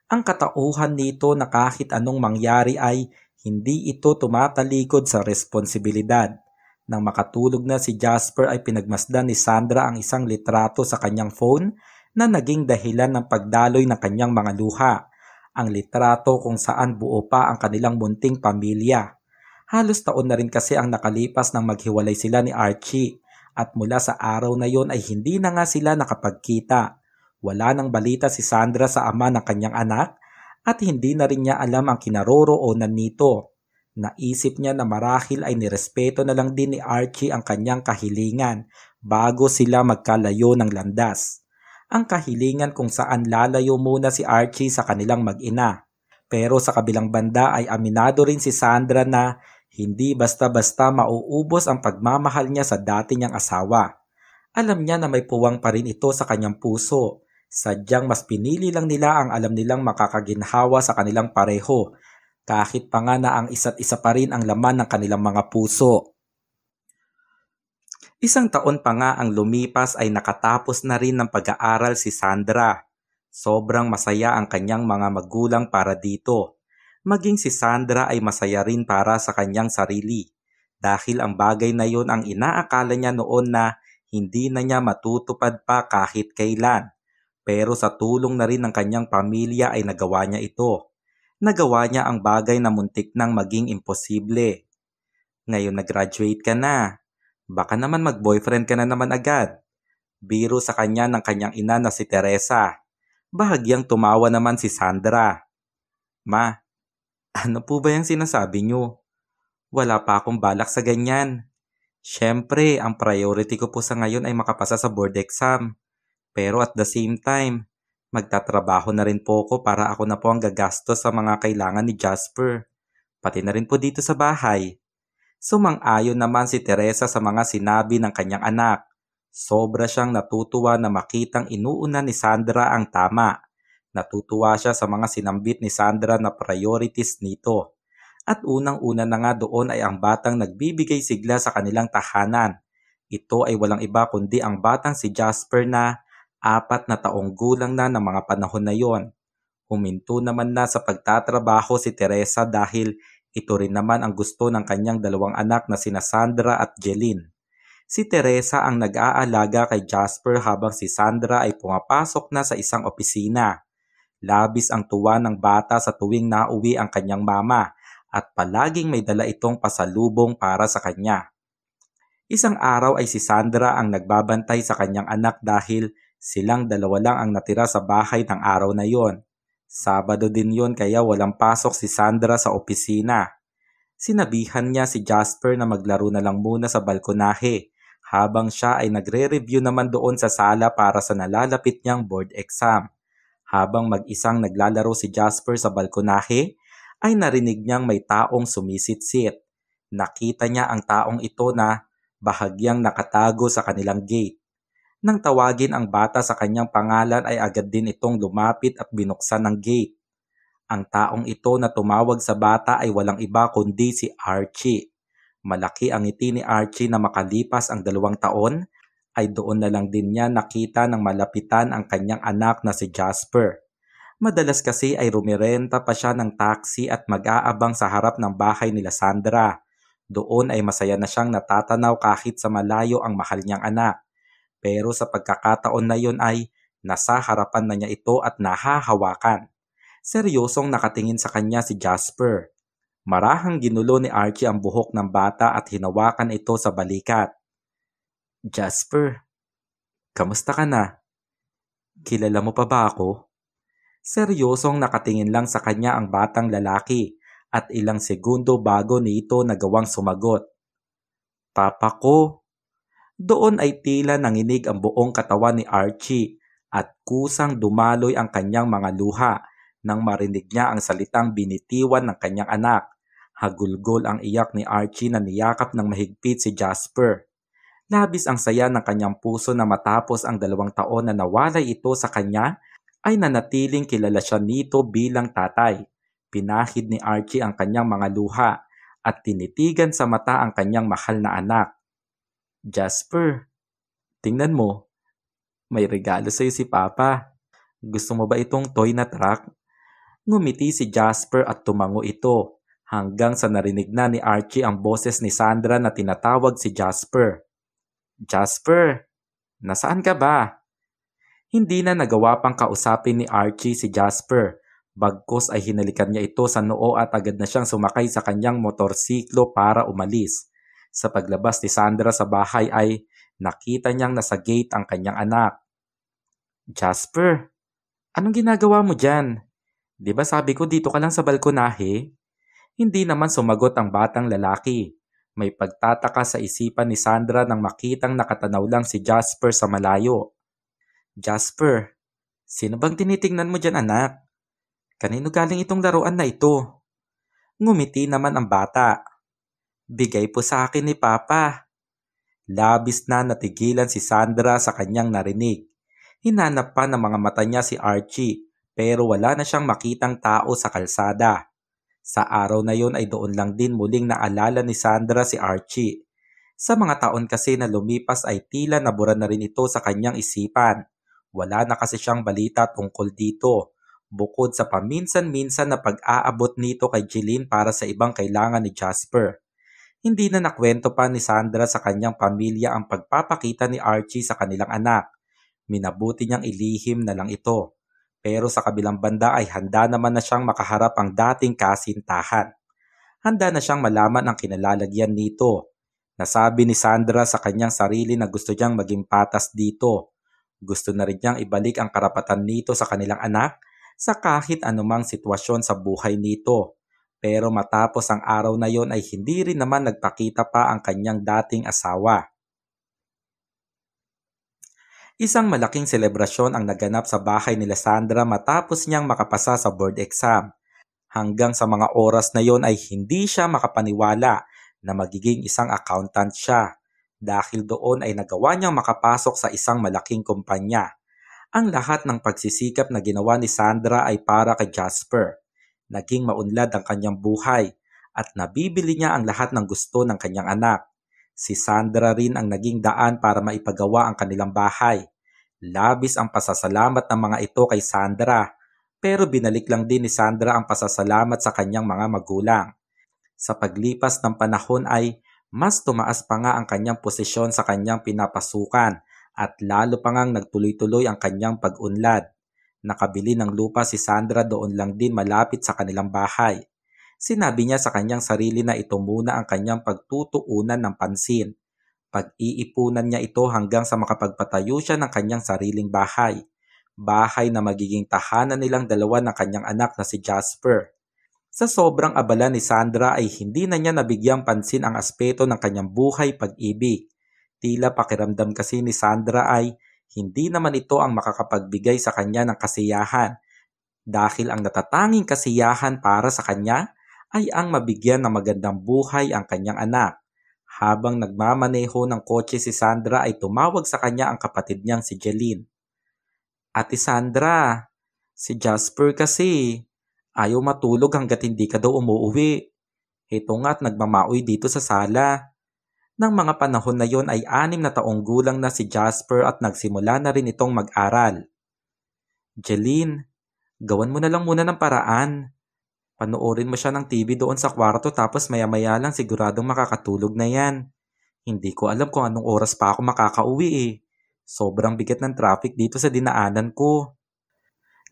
Ang katauhan nito na kahit anong mangyari ay hindi ito tumatalikod sa responsibilidad. Nang makatulog na si Jasper ay pinagmasdan ni Sandra ang isang litrato sa kanyang phone na naging dahilan ng pagdaloy ng kanyang mga luha. Ang litrato kung saan buo pa ang kanilang munting pamilya. Halos taon na rin kasi ang nakalipas nang maghiwalay sila ni Archie at mula sa araw na yon ay hindi na nga sila nakapagkita. Wala nang balita si Sandra sa ama ng kanyang anak at hindi na rin niya alam ang kinaroroonan nito. Naisip niya na marahil ay nirespeto na lang din ni Archie ang kanyang kahilingan bago sila magkalayo ng landas. Ang kahilingan kung saan lalayo muna si Archie sa kanilang mag-ina. Pero sa kabilang banda ay aminado rin si Sandra na hindi basta-basta mauubos ang pagmamahal niya sa dati niyang asawa. Alam niya na may puwang pa rin ito sa kanyang puso. Sadyang mas pinili lang nila ang alam nilang makakaginhawa sa kanilang pareho. Kahit pa nga na ang isa't isa pa rin ang laman ng kanilang mga puso. 1 taon pa nga ang lumipas ay nakatapos na rin ng pag-aaral si Sandra. Sobrang masaya ang kanyang mga magulang para dito. Maging si Sandra ay masaya rin para sa kanyang sarili. Dahil ang bagay na yon ang inaakala niya noon na hindi na niya matutupad pa kahit kailan. Pero sa tulong na rin ng kanyang pamilya ay nagawa niya ito. Nagawa niya ang bagay na muntik nang maging imposible. Ngayon nag-graduate ka na. Baka naman mag-boyfriend ka na naman agad. Biro sa kanya ng kanyang ina na si Teresa. Bahagyang tumawa naman si Sandra. Ma, ano po ba yung sinasabi niyo? Wala pa akong balak sa ganyan. Siyempre, ang priority ko po sa ngayon ay makapasa sa board exam. Pero at the same time, magtatrabaho na rin po ako para ako na po ang gagastos sa mga kailangan ni Jasper. Pati na rin po dito sa bahay. Sumang-ayon naman si Teresa sa mga sinabi ng kanyang anak. Sobra siyang natutuwa na makitang inuuna ni Sandra ang tama. Natutuwa siya sa mga sinambit ni Sandra na priorities nito. At unang-una na nga doon ay ang batang nagbibigay sigla sa kanilang tahanan. Ito ay walang iba kundi ang batang si Jasper na 4 na taong gulang na ng mga panahon na yon. Huminto naman na sa pagtatrabaho si Teresa dahil ito rin naman ang gusto ng kanyang 2 anak na sina Sandra at Jeline. Si Teresa ang nag-aalaga kay Jasper habang si Sandra ay pumapasok na sa isang opisina. Labis ang tuwa ng bata sa tuwing nauwi ang kanyang mama at palaging may dala itong pasalubong para sa kanya. Isang araw ay si Sandra ang nagbabantay sa kanyang anak dahil silang dalawa lang ang natira sa bahay ng araw na yon. Sabado din yon kaya walang pasok si Sandra sa opisina. Sinabihan niya si Jasper na maglaro na lang muna sa balkonahe habang siya ay nagre-review naman doon sa sala para sa nalalapit niyang board exam. Habang mag-isang naglalaro si Jasper sa balkonahe, ay narinig niyang may taong sumisitsit. Nakita niya ang taong ito na bahagyang nakatago sa kanilang gate. Nang tawagin ang bata sa kanyang pangalan ay agad din itong lumapit at binuksan ang gate. Ang taong ito na tumawag sa bata ay walang iba kundi si Archie. Malaki ang ngiti ni Archie na makalipas ang 2 taon ay doon na lang din niya nakita ng malapitan ang kanyang anak na si Jasper. Madalas kasi ay rumirenta pa siya ng taxi at mag-aabang sa harap ng bahay nila Sandra. Doon ay masaya na siyang natatanaw kahit sa malayo ang mahal niyang anak. Pero sa pagkakataon na yon ay nasa harapan na niya ito at nahahawakan. Seryosong nakatingin sa kanya si Jasper. Marahang ginulo ni Archie ang buhok ng bata at hinawakan ito sa balikat. Jasper, kamusta ka na? Kilala mo pa ba ako? Seryosong nakatingin lang sa kanya ang batang lalaki at ilang segundo bago nito nagawang sumagot. Papa ko. Doon ay tila nanginig ang buong katawan ni Archie at kusang dumaloy ang kanyang mga luha nang marinig niya ang salitang binitiwan ng kanyang anak. Hagulgol ang iyak ni Archie na niyakap ng mahigpit si Jasper. Labis ang saya ng kanyang puso na matapos ang 2 taon na nawalay ito sa kanya ay nanatiling kilala siya nito bilang tatay. Pinahid ni Archie ang kanyang mga luha at tinitigan sa mata ang kanyang mahal na anak. Jasper, tingnan mo, may regalo sa'yo si Papa. Gusto mo ba itong toy na truck? Ngumiti si Jasper at tumango ito hanggang sa narinig na ni Archie ang boses ni Sandra na tinatawag si Jasper. Jasper, nasaan ka ba? Hindi na nagawa pang kausapin ni Archie si Jasper. Bagkus ay hinalikan niya ito sa noo at agad na siyang sumakay sa kanyang motorsiklo para umalis. Sa paglabas ni Sandra sa bahay ay nakita niyang nasa gate ang kanyang anak. Jasper, anong ginagawa mo dyan? Di ba sabi ko dito ka lang sa balkonahe? Hindi naman sumagot ang batang lalaki. May pagtataka sa isipan ni Sandra nang makitang nakatanaw lang si Jasper sa malayo. Jasper, sino bang tinitingnan mo dyan anak? Kanino galing itong laruan na ito? Ngumiti naman ang bata. Bigay po sa akin ni Papa. Labis na natigilan si Sandra sa kanyang narinig. Hinanap pa ng mga mata niya si Archie pero wala na siyang makitang tao sa kalsada. Sa araw na yon ay doon lang din muling naalala ni Sandra si Archie. Sa mga taon kasi na lumipas ay tila nabura na rin ito sa kanyang isipan. Wala na kasi siyang balita tungkol dito. Bukod sa paminsan-minsan na pag-aabot nito kay Jeline para sa ibang kailangan ni Jasper. Hindi na nakwento pa ni Sandra sa kanyang pamilya ang pagpapakita ni Archie sa kanilang anak. Minabuti niyang ilihim na lang ito. Pero sa kabilang banda ay handa naman na siyang makaharap ang dating kasintahan. Handa na siyang malaman ang kinalalagyan nito. Nasabi ni Sandra sa kanyang sarili na gusto niyang maging patas dito. Gusto na rin niyang ibalik ang karapatan nito sa kanilang anak sa kahit anumang sitwasyon sa buhay nito. Pero matapos ang araw na yon ay hindi rin naman nagpakita pa ang kanyang dating asawa. Isang malaking selebrasyon ang naganap sa bahay nila Sandra matapos niyang makapasa sa board exam. Hanggang sa mga oras na yon ay hindi siya makapaniwala na magiging isang accountant siya dahil doon ay nagawa niyang makapasok sa isang malaking kumpanya. Ang lahat ng pagsisikap na ginawa ni Sandra ay para kay Jasper. Naging maunlad ang kanyang buhay at nabibili niya ang lahat ng gusto ng kanyang anak. Si Sandra rin ang naging daan para maipagawa ang kanilang bahay. Labis ang pasasalamat ng mga ito kay Sandra, pero binalik lang din ni Sandra ang pasasalamat sa kanyang mga magulang. Sa paglipas ng panahon ay mas tumaas pa nga ang kanyang posisyon sa kanyang pinapasukan at lalo pa ngang nagtuloy-tuloy ang kanyang pag-unlad. Nakabili ng lupa si Sandra doon lang din malapit sa kanilang bahay. Sinabi niya sa kanyang sarili na ito muna ang kanyang pagtutuunan ng pansin. Pag-iipunan niya ito hanggang sa makapagpatayo siya ng kanyang sariling bahay. Bahay na magiging tahanan nilang dalawa ng kanyang anak na si Jasper. Sa sobrang abala ni Sandra ay hindi na niya nabigyang pansin ang aspeto ng kanyang buhay pag-ibig. Tila pakiramdam kasi ni Sandra ay hindi naman ito ang makakapagbigay sa kanya ng kasiyahan. Dahil ang natatanging kasiyahan para sa kanya ay ang mabigyan ng magandang buhay ang kanyang anak. Habang nagmamaneho ng kotse si Sandra ay tumawag sa kanya ang kapatid niyang si Jeline. Ate Sandra, si Jasper kasi ayaw matulog hanggat hindi ka daw umuuwi. Ito nga't nagmamaoy dito sa sala. Nang mga panahon na yon ay 6 na taong gulang na si Jasper at nagsimula na rin itong mag-aral. Jeline, gawan mo na lang muna ng paraan. Panoorin mo siya ng TV doon sa kwarto tapos maya-maya lang siguradong makakatulog na yan. Hindi ko alam kung anong oras pa ako makakauwi eh. Sobrang bigat ng traffic dito sa dinaanan ko.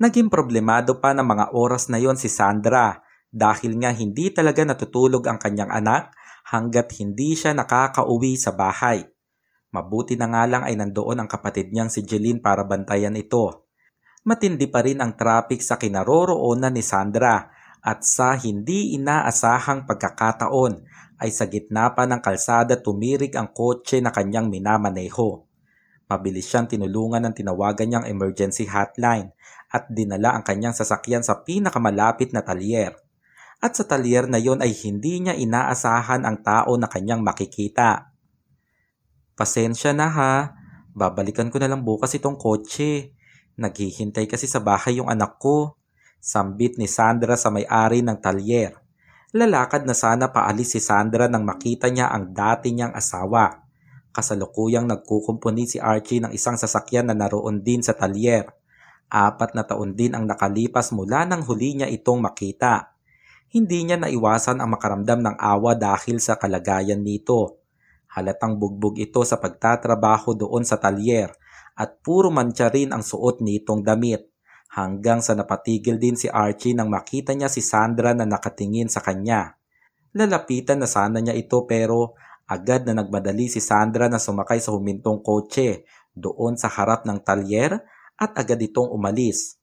Naging problemado pa ng mga oras na yon si Sandra dahil nga hindi talaga natutulog ang kanyang anak hanggat hindi siya nakakauwi sa bahay. Mabuti na nga lang ay nandoon ang kapatid niyang si Jeline para bantayan ito. Matindi pa rin ang traffic sa kinaroroonan ni Sandra at sa hindi inaasahang pagkakataon ay sa gitna pa ng kalsada tumirik ang kotse na kanyang minamaneho. Mabilis siyang tinulungan ng tinawagan niyang emergency hotline at dinala ang kanyang sasakyan sa pinakamalapit na talyer. At sa talyer na yon ay hindi niya inaasahan ang tao na kanyang makikita. Pasensya na ha, babalikan ko na lang bukas itong kotse. Naghihintay kasi sa bahay yung anak ko. Sambit ni Sandra sa may-ari ng talyer. Lalakad na sana paalis si Sandra nang makita niya ang dati niyang asawa. Kasalukuyang nagkukumpuni si Archie ng isang sasakyan na naroon din sa talyer. 4 na taon din ang nakalipas mula nang huli niya itong makita. Hindi niya naiwasan ang makaramdam ng awa dahil sa kalagayan nito. Halatang bugbog ito sa pagtatrabaho doon sa talyer at puro mantsa rin ang suot nitong damit. Hanggang sa napatigil din si Archie nang makita niya si Sandra na nakatingin sa kanya. Lalapitan na sana niya ito pero agad na nagmadali si Sandra na sumakay sa humintong kotse doon sa harap ng talyer at agad itong umalis.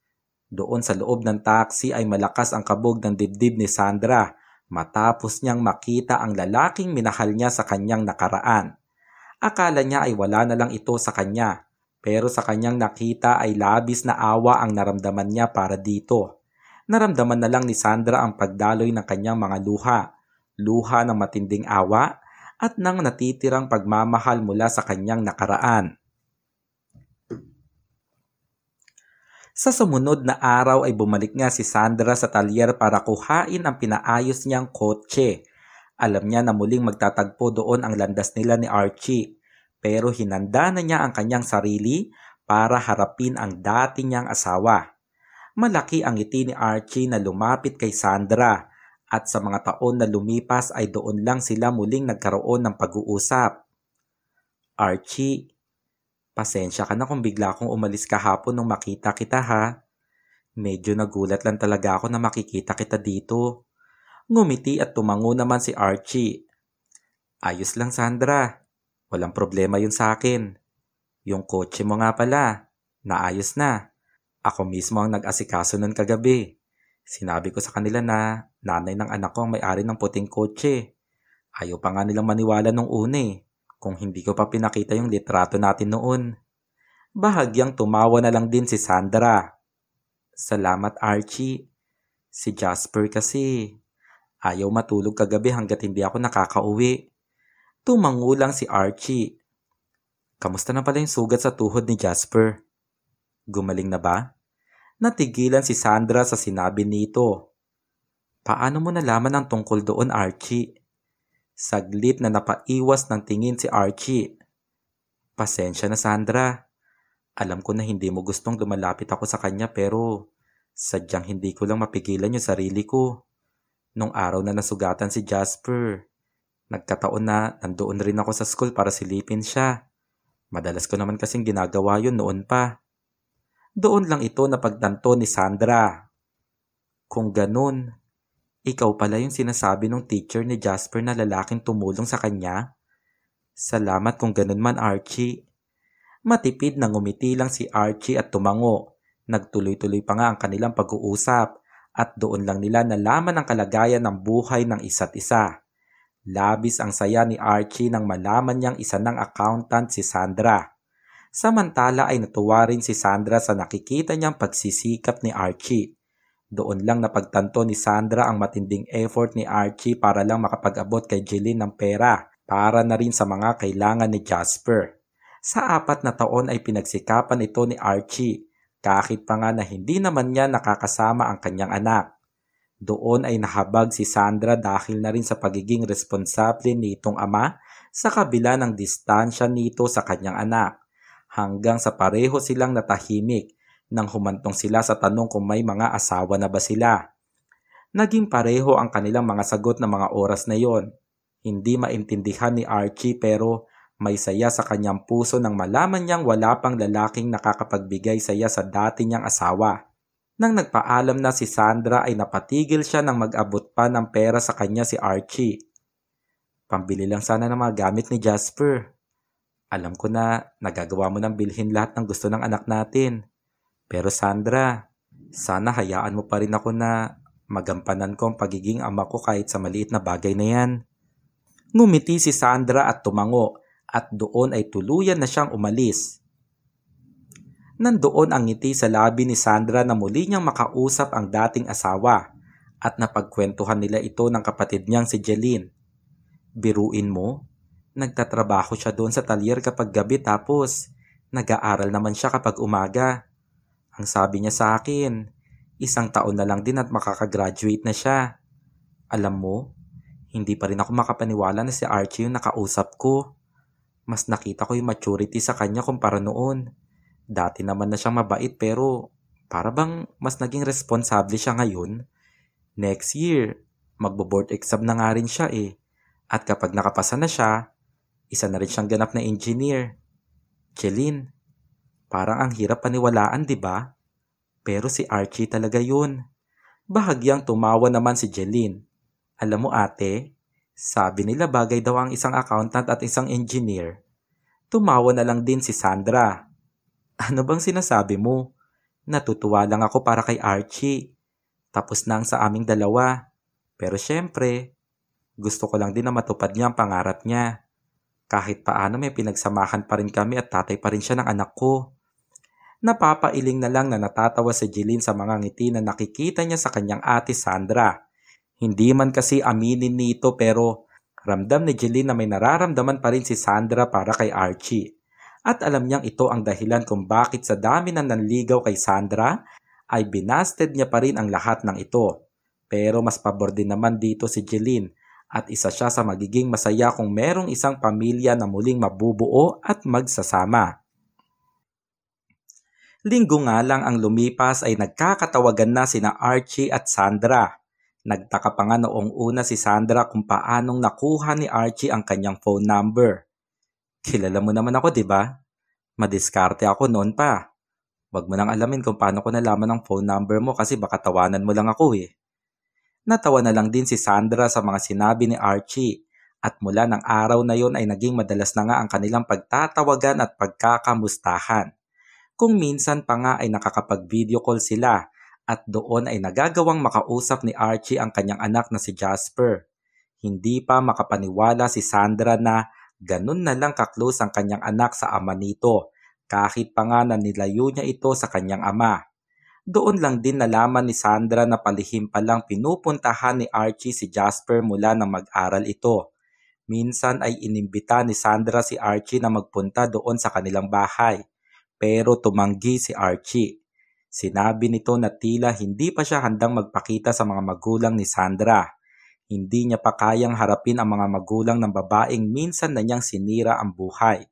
Doon sa loob ng taxi ay malakas ang kabog ng dibdib ni Sandra matapos niyang makita ang lalaking minahal niya sa kanyang nakaraan. Akala niya ay wala na lang ito sa kanya pero sa kanyang nakita ay labis na awa ang naramdaman niya para dito. Naramdaman na lang ni Sandra ang pagdaloy ng kanyang mga luha. Luha ng matinding awa at ng natitirang pagmamahal mula sa kanyang nakaraan. Sa sumunod na araw ay bumalik nga si Sandra sa talyer para kuhain ang pinaayos niyang kotse. Alam niya na muling magtatagpo doon ang landas nila ni Archie, pero hinanda na niya ang kanyang sarili para harapin ang dati niyang asawa. Malaki ang ngiti ni Archie na lumapit kay Sandra. At sa mga taon na lumipas ay doon lang sila muling nagkaroon ng pag-uusap. Archie, pasensya ka na kung bigla akong umalis kahapon nung makita kita ha. Medyo nagulat lang talaga ako na makikita kita dito. Ngumiti at tumango naman si Archie. Ayos lang Sandra, walang problema yun sa akin. Yung kotse mo nga pala, naayos na. Ako mismo ang nag-asikaso nun kagabi. Sinabi ko sa kanila na nanay ng anak ko ang may-ari ng puting kotse. Ayaw pa nga nilang maniwala nung una kung hindi ko pa pinakita yung litrato natin noon. Bahagyang tumawa na lang din si Sandra. Salamat Archie. Si Jasper kasi ayaw matulog kagabi hanggat hindi ako nakakauwi. Tumango lang si Archie. Kamusta na pala yung sugat sa tuhod ni Jasper? Gumaling na ba? Natigilan si Sandra sa sinabi nito. Paano mo nalaman ang tungkol doon, Archie? Saglit na napaiwas ng tingin si Archie. Pasensya na, Sandra. Alam ko na hindi mo gustong lumalapit ako sa kanya pero sadyang hindi ko lang mapigilan yung sarili ko. Nung araw na nasugatan si Jasper, nagkataon na nandoon rin ako sa school para silipin siya. Madalas ko naman kasing ginagawa yun noon pa. Doon lang ito napagtanto ni Sandra. Kung ganun, ikaw pala yung sinasabi ng teacher ni Jasper na lalaking tumulong sa kanya? Salamat kung ganun man, Archie. Matipid na ngumiti lang si Archie at tumango. Nagtuloy-tuloy pa nga ang kanilang pag-uusap at doon lang nila nalaman ang kalagayan ng buhay ng isa't isa. Labis ang saya ni Archie nang malaman niyang isa ng accountant si Sandra. Samantala ay natuwa rin si Sandra sa nakikita niyang pagsisikap ni Archie. Doon lang napagtanto ni Sandra ang matinding effort ni Archie para lang makapag-abot kay Jeline ng pera para na rin sa mga kailangan ni Jasper. Sa 4 na taon ay pinagsikapan ito ni Archie kahit pa nga na hindi naman niya nakakasama ang kanyang anak. Doon ay nahabag si Sandra dahil na rin sa pagiging responsable nitong ama sa kabila ng distansya nito sa kanyang anak. Hanggang sa pareho silang natahimik nang humantong sila sa tanong kung may mga asawa na ba sila. Naging pareho ang kanilang mga sagot na mga oras na yon. Hindi maintindihan ni Archie pero may saya sa kanyang puso nang malaman niyang wala pang lalaking nakakapagbigay saya sa dati niyang asawa. Nang nagpaalam na si Sandra ay napatigil siya nang mag-abot pa ng pera sa kanya si Archie. Pambili lang sana ng mga gamit ni Jasper. Alam ko na nagagawa mo ng bilhin lahat ng gusto ng anak natin. Pero Sandra, sana hayaan mo pa rin ako na magampanan ko ang pagiging ama ko kahit sa maliit na bagay na yan. Ngumiti si Sandra at tumango at doon ay tuluyan na siyang umalis. Nandoon ang ngiti sa labi ni Sandra na muli niyang makausap ang dating asawa at napagkwentuhan nila ito ng kapatid niyang si Jeline. Biruin mo, nagtatrabaho siya doon sa talyer kapag gabi tapos nag-aaral naman siya kapag umaga. Ang sabi niya sa akin, 1 taon na lang din at makakagraduate na siya. Alam mo, hindi pa rin ako makapaniwala na si Archie yung nakausap ko. Mas nakita ko yung maturity sa kanya kumpara noon. Dati naman na siyang mabait pero para bang mas naging responsable siya ngayon. Next year, magbo-board exam na nga rin siya eh. At kapag nakapasa na siya, isa na rin siyang ganap na engineer. Jeline, parang ang hirap paniwalaan, di ba? Pero si Archie talaga yun. Bahagyang tumawa naman si Jeline. Alam mo ate, sabi nila bagay daw ang isang accountant at isang engineer. Tumawa na lang din si Sandra. Ano bang sinasabi mo? Natutuwa lang ako para kay Archie. Tapos na ang sa aming dalawa. Pero syempre, gusto ko lang din na matupad niya ang pangarap niya. Kahit paano may pinagsamahan pa rin kami at tatay pa rin siya ng anak ko. Napapailing na lang na natatawa si Jeline sa mga ngiti na nakikita niya sa kanyang ate Sandra. Hindi man kasi aminin nito pero ramdam ni Jeline na may nararamdaman pa rin si Sandra para kay Archie. At alam niyang ito ang dahilan kung bakit sa dami ng nanligaw kay Sandra ay binasted niya pa rin ang lahat ng ito. Pero mas pabor din naman dito si Jeline at isa siya sa magiging masaya kung merong isang pamilya na muling mabubuo at magsasama. Linggo nga lang ang lumipas ay nagkakatawagan na sina Archie at Sandra. Nagtaka pa nga noong una si Sandra kung paanong nakuha ni Archie ang kanyang phone number. Kilala mo naman ako, di ba? Madiskarte ako noon pa. Wag mo nang alamin kung paano ko nalaman ang phone number mo kasi baka tawanan mo lang ako eh. Natawa na lang din si Sandra sa mga sinabi ni Archie at mula ng araw na yon ay naging madalas na nga ang kanilang pagtatawagan at pagkakamustahan. Kung minsan pa nga ay nakakapag-video call sila at doon ay nagagawang makausap ni Archie ang kanyang anak na si Jasper. Hindi pa makapaniwala si Sandra na ganun na lang ka-close ang kanyang anak sa ama nito kahit pa nga na nilayo niya ito sa kanyang ama. Doon lang din nalaman ni Sandra na palihim pa lang pinupuntahan ni Archie si Jasper mula nang mag-aral ito. Minsan ay inimbita ni Sandra si Archie na magpunta doon sa kanilang bahay. Pero tumanggi si Archie. Sinabi nito na tila hindi pa siya handang magpakita sa mga magulang ni Sandra. Hindi niya pa kayang harapin ang mga magulang ng babaeng minsan na niyang sinira ang buhay.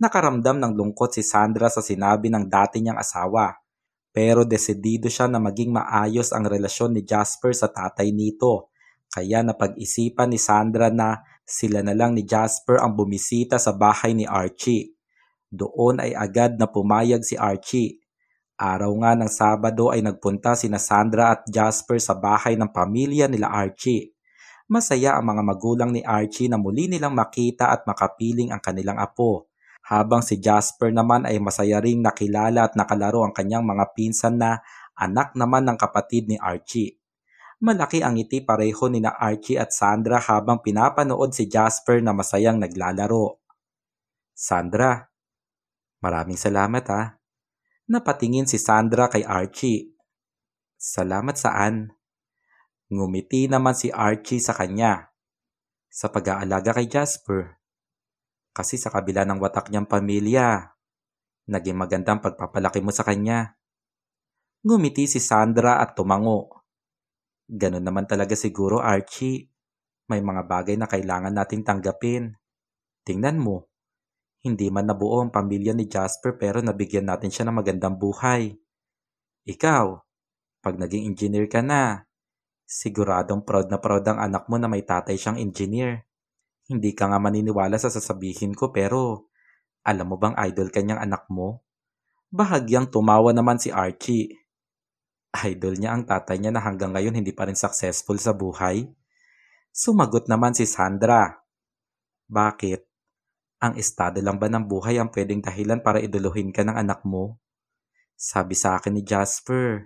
Nakaramdam ng lungkot si Sandra sa sinabi ng dati niyang asawa. Pero desidido siya na maging maayos ang relasyon ni Jasper sa tatay nito. Kaya napag-isipan ni Sandra na sila na lang ni Jasper ang bumisita sa bahay ni Archie. Doon ay agad na pumayag si Archie. Araw nga ng Sabado ay nagpunta sina Sandra at Jasper sa bahay ng pamilya nila Archie. Masaya ang mga magulang ni Archie na muli nilang makita at makapiling ang kanilang apo. Habang si Jasper naman ay masaya ring nakilala at nakalaro ang kanyang mga pinsan na anak naman ng kapatid ni Archie. Malaki ang ngiti pareho ni na Archie at Sandra habang pinapanood si Jasper na masayang naglalaro. Sandra, maraming salamat ha. Napatingin si Sandra kay Archie. Salamat saan? Ngumiti naman si Archie sa kanya. Sa pag-aalaga kay Jasper. Kasi sa kabila ng watak niyang pamilya, naging magandang pagpapalaki mo sa kanya. Ngumiti si Sandra at tumango. Ganun naman talaga siguro, Archie. May mga bagay na kailangan nating tanggapin. Tingnan mo. Hindi man nabuo ang pamilya ni Jasper pero nabigyan natin siya ng magandang buhay. Ikaw, pag naging engineer ka na, siguradong proud na proud ang anak mo na may tatay siyang engineer. Hindi ka nga maniniwala sa sasabihin ko pero alam mo bang idol kanyang anak mo? Bahagyang tumawa naman si Archie. Idol niya ang tatay niya na hanggang ngayon hindi pa rin successful sa buhay? Sumagot naman si Sandra. Bakit? Ang estado lang ba ng buhay ang pwedeng dahilan para iduluhin ka ng anak mo? Sabi sa akin ni Jasper,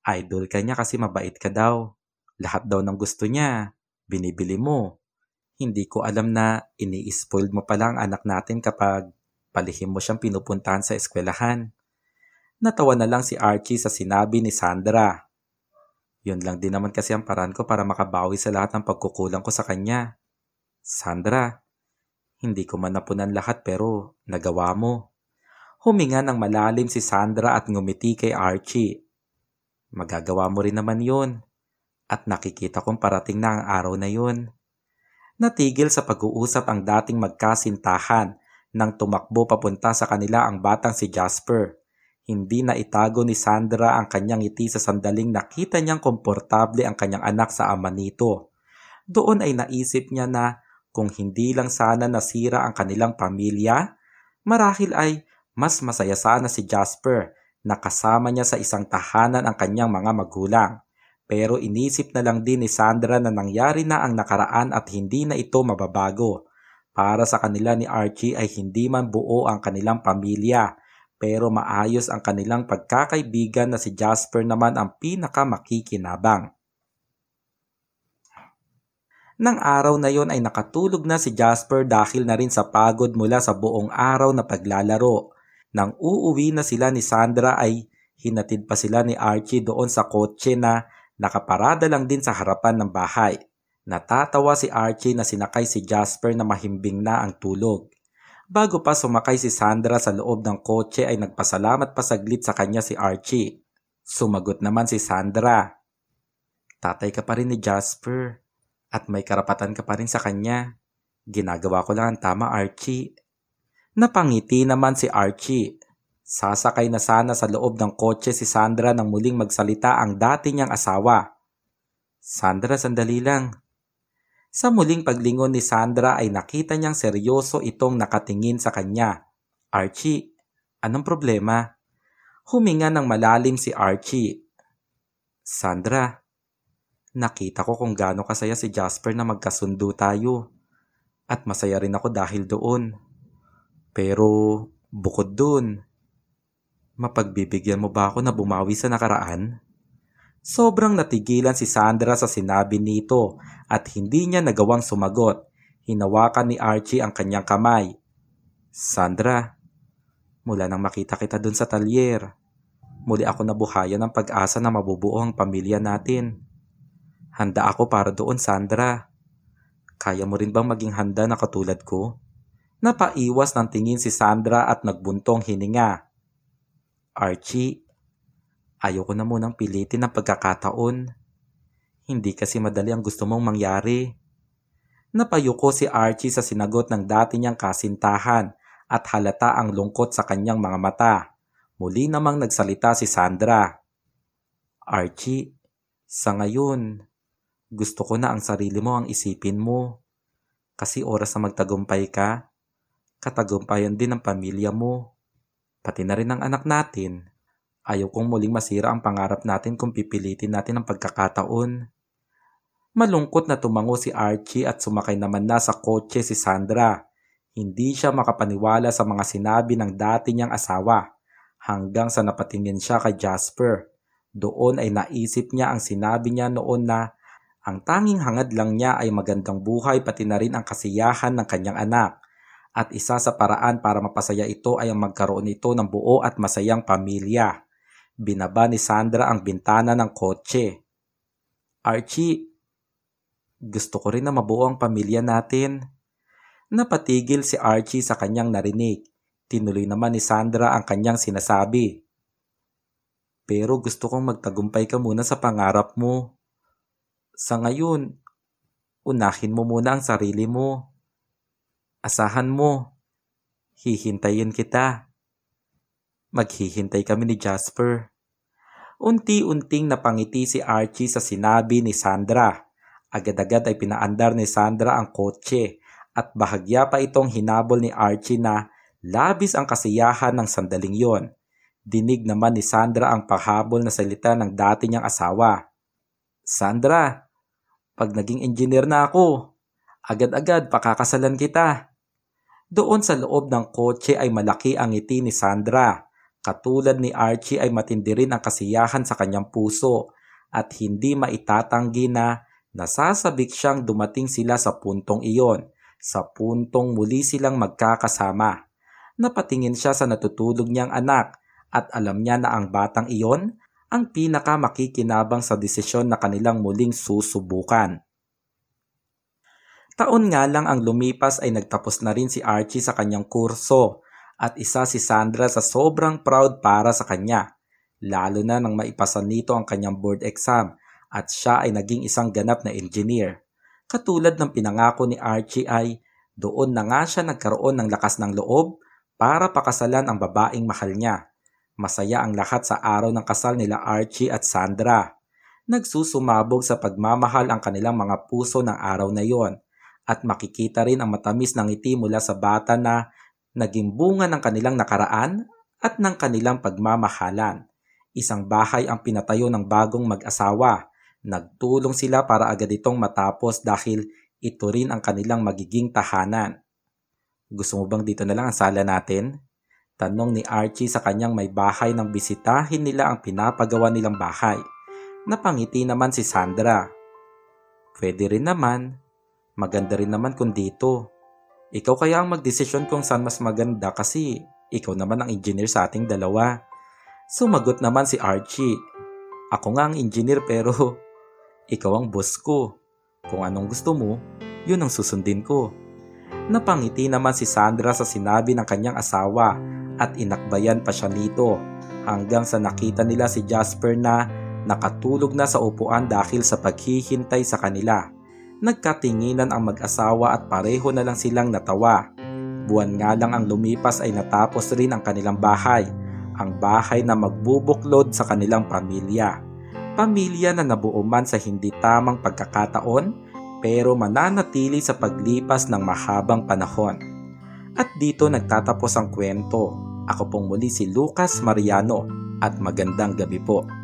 idol ka niya kasi mabait ka daw. Lahat daw ng gusto niya, binibili mo. Hindi ko alam na ini-spoiled mo pala ang anak natin kapag palihim mo siyang pinupuntahan sa eskwelahan. Natawa na lang si Archie sa sinabi ni Sandra. Yun lang din naman kasi ang paraan ko para makabawi sa lahat ng pagkukulang ko sa kanya. Sandra, hindi ko man napunan lahat pero nagawa mo. Huminga ng malalim si Sandra at ngumiti kay Archie. Magagawa mo rin naman yun. At nakikita kong parating na ang araw na yun. Natigil sa pag-uusap ang dating magkasintahan nang tumakbo papunta sa kanila ang batang si Jasper. Hindi na itago ni Sandra ang kanyang ngiti sa sandaling nakita niyang komportable ang kanyang anak sa ama nito. Doon ay naisip niya na kung hindi lang sana nasira ang kanilang pamilya, marahil ay mas masaya sana si Jasper na kasama niya sa isang tahanan ang kanyang mga magulang. Pero inisip na lang din ni Sandra na nangyari na ang nakaraan at hindi na ito mababago. Para sa kanila ni Archie ay hindi man buo ang kanilang pamilya, pero maayos ang kanilang pagkakaibigan na si Jasper naman ang pinakamakikinabang. Nang araw na yon ay nakatulog na si Jasper dahil na rin sa pagod mula sa buong araw na paglalaro. Nang uuwi na sila ni Sandra ay hinatid pa sila ni Archie doon sa kotse na nakaparada lang din sa harapan ng bahay. Natatawa si Archie na sinakay si Jasper na mahimbing na ang tulog. Bago pa sumakay si Sandra sa loob ng kotse ay nagpasalamat pa saglit sa kanya si Archie. Sumagot naman si Sandra. Tatay ka pa rin ni Jasper. At may karapatan ka pa rin sa kanya. Ginagawa ko lang ang tama, Archie. Napangiti naman si Archie. Sasakay na sana sa loob ng kotse si Sandra nang muling magsalita ang dati niyang asawa. Sandra, sandali lang. Sa muling paglingon ni Sandra ay nakita niyang seryoso itong nakatingin sa kanya. Archie, anong problema? Huminga ng malalim si Archie. Sandra, nakita ko kung gaano kasaya si Jasper na magkasundo tayo. At masaya rin ako dahil doon. Pero bukod doon, mapagbibigyan mo ba ako na bumawi sa nakaraan? Sobrang natigilan si Sandra sa sinabi nito at hindi niya nagawang sumagot. Hinawakan ni Archie ang kanyang kamay. Sandra, mula nang makita kita dun sa talyer, muli ako nabuhayan ng pag-asa na mabubuo ang pamilya natin. Handa ako para doon, Sandra. Kaya mo rin bang maging handa na katulad ko? Napaiwas ng tingin si Sandra at nagbuntong hininga. Archie, Ayoko na munang pilitin ang pagkakataon. Hindi kasi madali ang gusto mong mangyari. Napayuko si Archie sa sinagot ng dati niyang kasintahan at halata ang lungkot sa kanyang mga mata. Muli namang nagsalita si Sandra. Archie, sa ngayon, gusto ko na ang sarili mo ang isipin mo. Kasi oras na magtagumpay ka, katagumpayan din ng pamilya mo. Pati na rin ang anak natin. Ayaw kong muling masira ang pangarap natin kung pipilitin natin ang pagkakataon. Malungkot na tumango si Archie at sumakay naman na sa kotse si Sandra. Hindi siya makapaniwala sa mga sinabi ng dati niyang asawa hanggang sa napatingin siya kay Jasper. Doon ay naisip niya ang sinabi niya noon na ang tanging hangad lang niya ay magandang buhay pati na rin ang kasiyahan ng kanyang anak. At isa sa paraan para mapasaya ito ay ang magkaroon ito ng buo at masayang pamilya. Binaba ni Sandra ang bintana ng kotse. Archie, gusto ko rin na mabuo ang pamilya natin. Napatigil si Archie sa kanyang narinig. Tinuloy naman ni Sandra ang kanyang sinasabi. Pero gusto kong magtagumpay ka muna sa pangarap mo. Sa ngayon, unahin mo muna ang sarili mo. Asahan mo. Hihintayin kita. Maghihintay kami ni Jasper. Unti-unting napangiti si Archie sa sinabi ni Sandra. Agad-agad ay pinaandar ni Sandra ang kotse at bahagya pa itong hinabol ni Archie na labis ang kasiyahan ng sandaling yon. Dinig naman ni Sandra ang pahabol na salita ng dati niyang asawa. Sandra, pag naging engineer na ako, agad-agad pakakasalan kita. Doon sa loob ng kotse ay malaki ang ngiti ni Sandra. Katulad ni Archie ay matindi rin ang kasiyahan sa kanyang puso at hindi maitatanggi na nasasabik siyang dumating sila sa puntong iyon, sa puntong muli silang magkakasama. Napatingin siya sa natutulog niyang anak at alam niya na ang batang iyon ang pinakamakikinabang sa desisyon na kanilang muling susubukan. Taon nga lang ang lumipas ay nagtapos na rin si Archie sa kanyang kurso at isa si Sandra sa sobrang proud para sa kanya, lalo na nang maipasa nito ang kanyang board exam at siya ay naging isang ganap na engineer. Katulad ng pinangako ni Archie ay doon na nga siya nagkaroon ng lakas ng loob para pakasalan ang babaeng mahal niya. Masaya ang lahat sa araw ng kasal nila Archie at Sandra. Nagsusumabog sa pagmamahal ang kanilang mga puso ng araw na yon at makikita rin ang matamis ng ngiti mula sa bata na naging bunga ng kanilang nakaraan at ng kanilang pagmamahalan. Isang bahay ang pinatayo ng bagong mag-asawa. Nagtulong sila para agad itong matapos dahil ito rin ang kanilang magiging tahanan. Gusto mo bang dito na lang ang sala natin? Tanong ni Archie sa kanyang may bahay nang bisitahin nila ang pinapagawa nilang bahay. Napangiti naman si Sandra. Pwede rin naman. Maganda rin naman kung dito. Ikaw kaya ang magdesisyon kung saan mas maganda kasi ikaw naman ang engineer sa ating dalawa. Sumagot naman si Archie. Ako nga ang engineer pero ikaw ang boss ko. Kung anong gusto mo, yun ang susundin ko. Napangiti naman si Sandra sa sinabi ng kanyang asawa at inakbayan pa siya nito hanggang sa nakita nila si Jasper na nakatulog na sa upuan dahil sa paghihintay sa kanila. Nagkatinginan ang mag-asawa at pareho na lang silang natawa. Buwan nga lang ang lumipas ay natapos rin ang kanilang bahay, ang bahay na magbubuklod sa kanilang pamilya. Pamilya na nabuo man sa hindi tamang pagkakataon pero mananatili sa paglipas ng mahabang panahon. At dito nagtatapos ang kwento. Ako pong muli si Lucas Mariano at magandang gabi po.